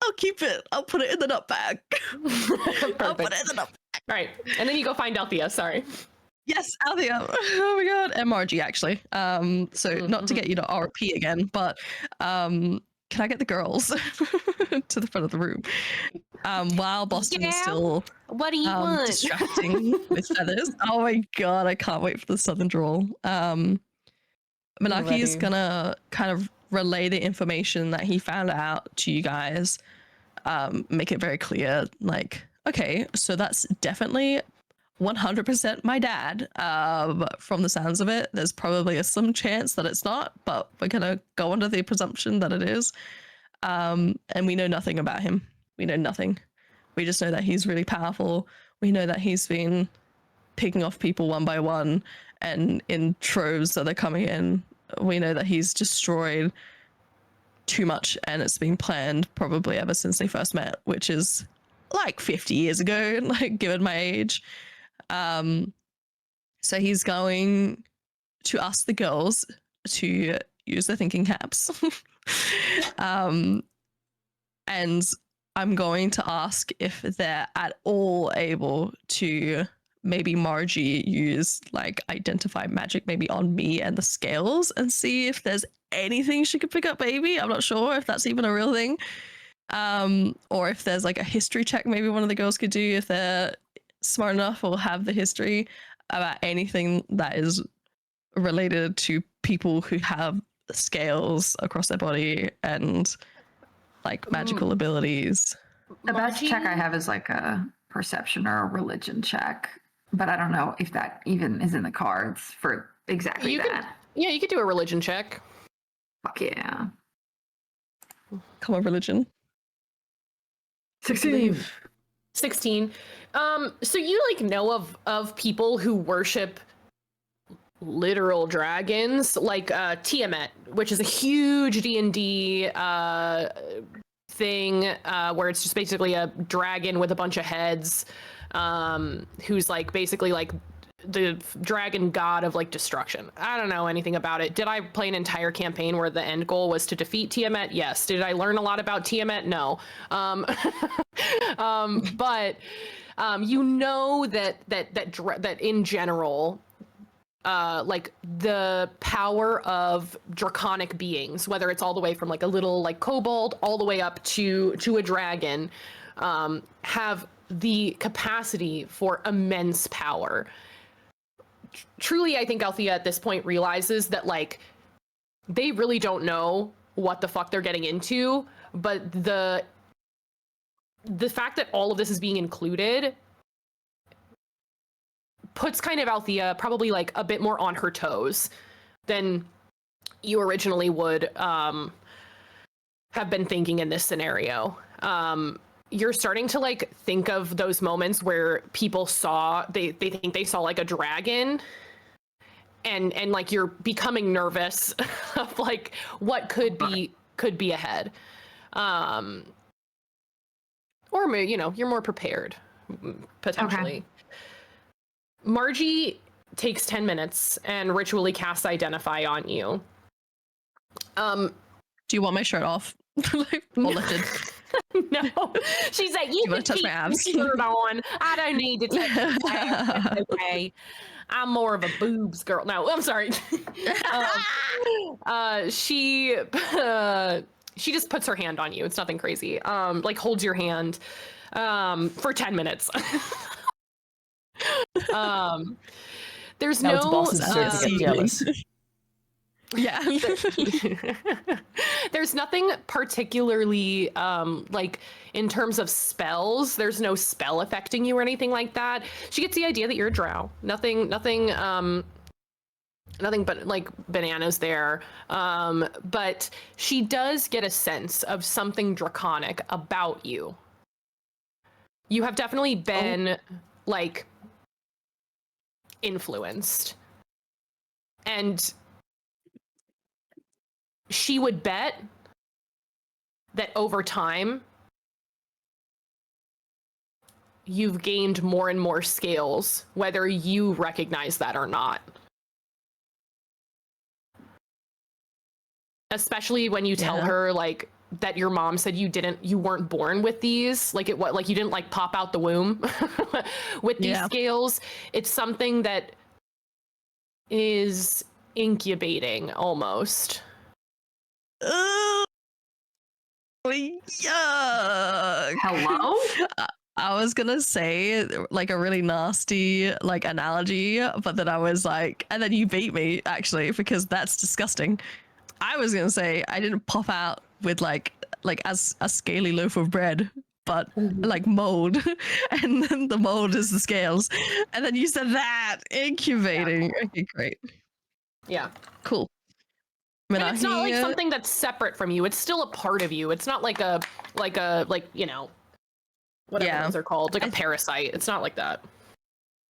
I'll keep it. I'll put it in the nut bag. I'll put it in the nut bag. All right, and then you go find Althea. Sorry. Yes, Althea. Oh my god, MRG actually. So not to get you to RP again, but can I get the girls to the front of the room? While Boston is still what do you want? distracting with feathers. Oh my god, I can't wait for the southern drawl. Manaki is gonna kind of relay the information that he found out to you guys. Make it very clear, like, okay, so that's definitely 100% my dad. From the sounds of it, there's probably a slim chance that it's not, but we're gonna go under the presumption that it is. And we know nothing about him. We know nothing. We just know that he's really powerful. We know that he's been picking off people one by one and in troves that they're coming in. We know that he's destroyed too much, and it's been planned probably ever since they first met, which is like 50 years ago, like given my age. So he's going to ask the girls to use their thinking caps. And I'm going to ask if they're at all able to maybe Margie use like identify magic maybe on me and the scales and see if there's anything she could pick up. Maybe I'm not sure if that's even a real thing. Or if there's like a history check maybe one of the girls could do if they're smart enough or have the history about anything that is related to people who have scales across their body and like magical abilities. The best Margie? check I have is like a perception or a religion check, but I don't know if that even is in the cards for exactly that. You could do a religion check. Fuck yeah. Come on, religion. 16. So you like know of people who worship literal dragons, like Tiamat, which is a huge D&D thing where it's just basically a dragon with a bunch of heads, who's like basically like the dragon god of like destruction. I don't know anything about it. Did I play an entire campaign where the end goal was to defeat Tiamat? Yes. Did I learn a lot about Tiamat? No. But you know that in general, like the power of draconic beings, whether it's all the way from like a little like kobold all the way up to a dragon, have the capacity for immense power. Truly, I think Althea at this point realizes that like they really don't know what the fuck they're getting into, but the fact that all of this is being included puts kind of Althea probably like a bit more on her toes than you originally would have been thinking in this scenario. You're starting to like think of those moments where people they think they saw like a dragon, and like you're becoming nervous of like what could be ahead. Or maybe, you know, you're more prepared potentially. Okay. Margie takes 10 minutes and ritually casts Identify on you. Do you want my shirt off? Like, or lifted? No. She's like, you can keep your shirt on. I don't need to take it down. It's okay. I'm more of a boobs girl. No, I'm sorry. She just puts her hand on you. It's nothing crazy. Like holds your hand for 10 minutes. There's now no it's boss's turn to get jealous. Yeah. There's nothing particularly like in terms of spells. There's no spell affecting you or anything like that. She gets the idea that you're a drow. Nothing but like bananas there. But she does get a sense of something draconic about you. You have definitely been like influenced. And she would bet that over time, you've gained more and more scales, whether you recognize that or not. Especially when you tell her like that your mom said you weren't born with these, like you didn't like pop out the womb with these scales. It's something that is incubating almost. Yuck. Hello? I was gonna say like a really nasty like analogy, but then I was like, and then you beat me actually, because that's disgusting. I was gonna say I didn't pop out with like as a scaly loaf of bread, but like mold, and then the mold is the scales, and then you said that incubating. Yeah. Okay, great. Yeah, cool. And it's not like something that's separate from you. It's still a part of you. It's not like you know, whatever those are called, like a parasite. It's not like that.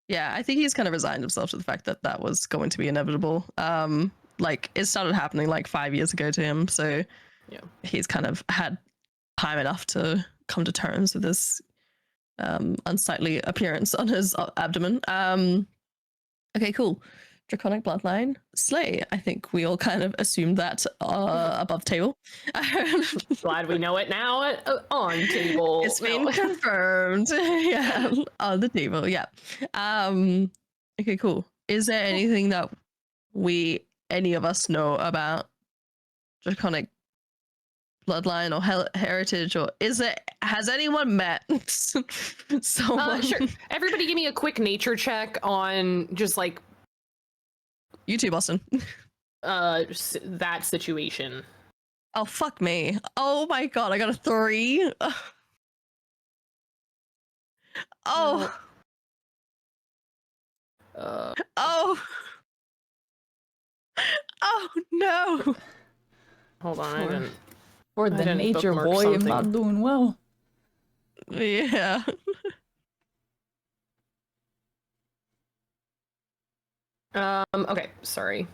Yeah, I think he's kind of resigned himself to the fact that that was going to be inevitable. Like it started happening like 5 years ago to him, so he's kind of had time enough to come to terms with this unsightly appearance on his abdomen. Okay, cool. Draconic bloodline, slay. I think we all kind of assumed that above table. Glad we know it now on table. It's been No. confirmed. Yeah, on the table. Yeah. Okay, cool. Is there anything that any of us know about Draconic bloodline or heritage, or has anyone met someone? Sure. Everybody give me a quick nature check on just like You too, Boston. that situation. Oh, fuck me. Oh my god, I got a 3. Oh. Uh, Oh. Oh no. hold on, I didn't. For the didn't nature bookmark boy, I'm something. not doing well. Yeah. Okay, sorry.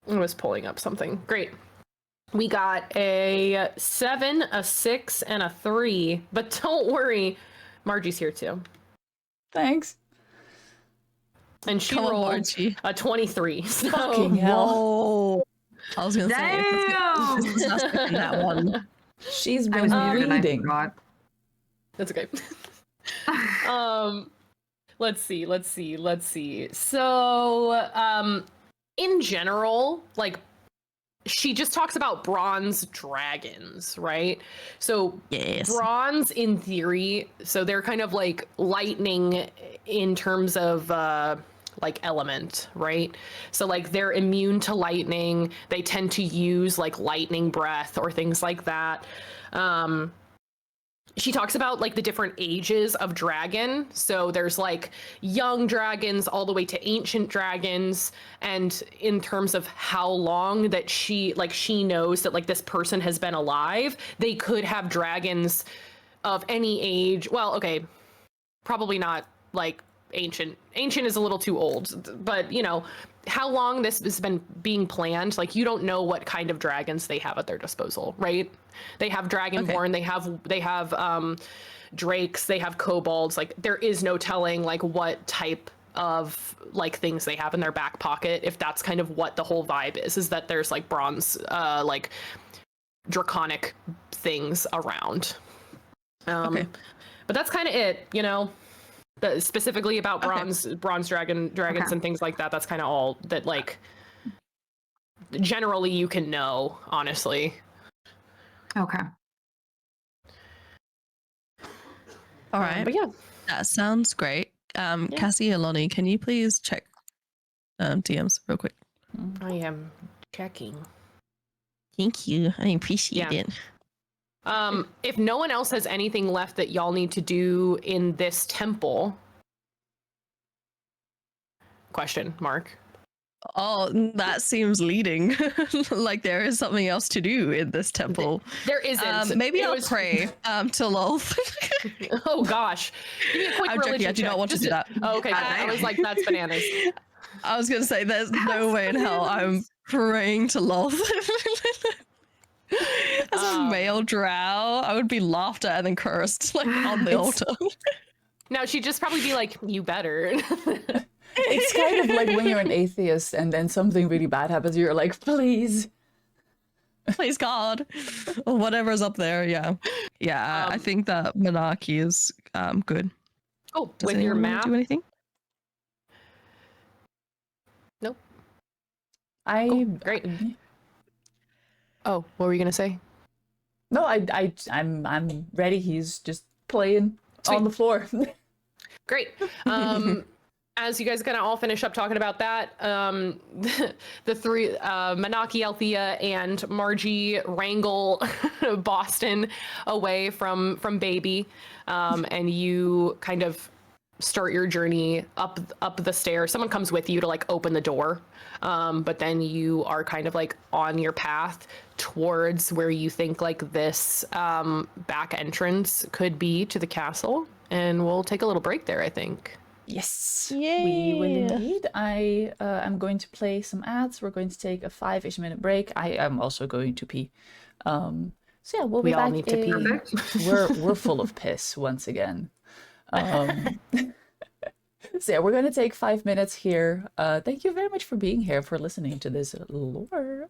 I was pulling up something. Great. We got a 7, a 6, and a 3. But don't worry, Margie's here too. Thanks. And she Come on, rolled Margie. a 23. So Fucking hell. Whoa. I was gonna say Damn! this is that one. She's I been was muted and I reading. forgot. that's okay. Let's see. So, in general, like she just talks about bronze dragons, right? So Yes. bronze in theory, so they're kind of like lightning in terms of like element, right? So like they're immune to lightning. They tend to use like lightning breath or things like that. She talks about like the different ages of dragon. So there's like young dragons all the way to ancient dragons. And in terms of how long that she knows that like this person has been alive, they could have dragons of any age. Well, okay, probably not like ancient. Ancient is a little too old, but you know, how long this has been being planned, like you don't know what kind of dragons they have at their disposal, right? They have dragonborn, they have drakes, they have kobolds, like there is no telling like what type of like things they have in their back pocket, if that's kind of what the whole vibe is that there's like bronze like draconic things around. Okay. But that's kind of it, you know. Specifically about bronze dragons and things like that. That's kind of all that like generally you can know, honestly. Okay. All right. But yeah, That sounds great. Cassie and Lonnie, can you please check DMs real quick? I am checking. Thank you. I appreciate it. If no one else has anything left that y'all need to do in this temple, question mark. Oh, that seems leading. Like there is something else to do in this temple. There isn't. Maybe I'll pray to Lolth. Oh gosh. Give me a quick I'm joking. I do not want to do that. Oh, okay. I was like, that's bananas. I was gonna say there's no way in hell I'm praying to Lolth. As a male drow, I would be laughed at and then cursed like on the altar. No, she'd just probably be like, you better. It's kind of like when you're an atheist and then something really bad happens, you're like, please. Please God. Or whatever's up there, yeah. Yeah, I think that monarchy is good. Oh, Does with your anyone map? do anything? Nope. I Great. Oh, what were you gonna say? No, I'm ready. He's just playing on the floor. Great. As you guys kind of all finish up talking about that, the three, Manaki, Althea, and Margie wrangle Boston away from baby, and you kind of start your journey up the stairs. Someone comes with you to like open the door, but then you are kind of like on your path towards where you think like this back entrance could be to the castle, and we'll take a little break there, I think. Yes, we will indeed. I am going to play some ads. We're going to take a 5-ish minute break. I am also going to pee. So yeah, we'll be We all back need to pee. We're full of piss once again. So yeah, we're gonna take 5 minutes here. Thank you very much for being here, for listening to this lore.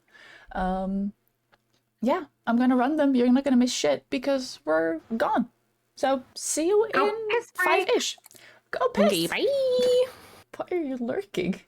Yeah, I'm gonna run them. You're not gonna miss shit because we're gone. So see you Go in piss break. 5-ish. Go Okay, piss! bye. Why are you lurking?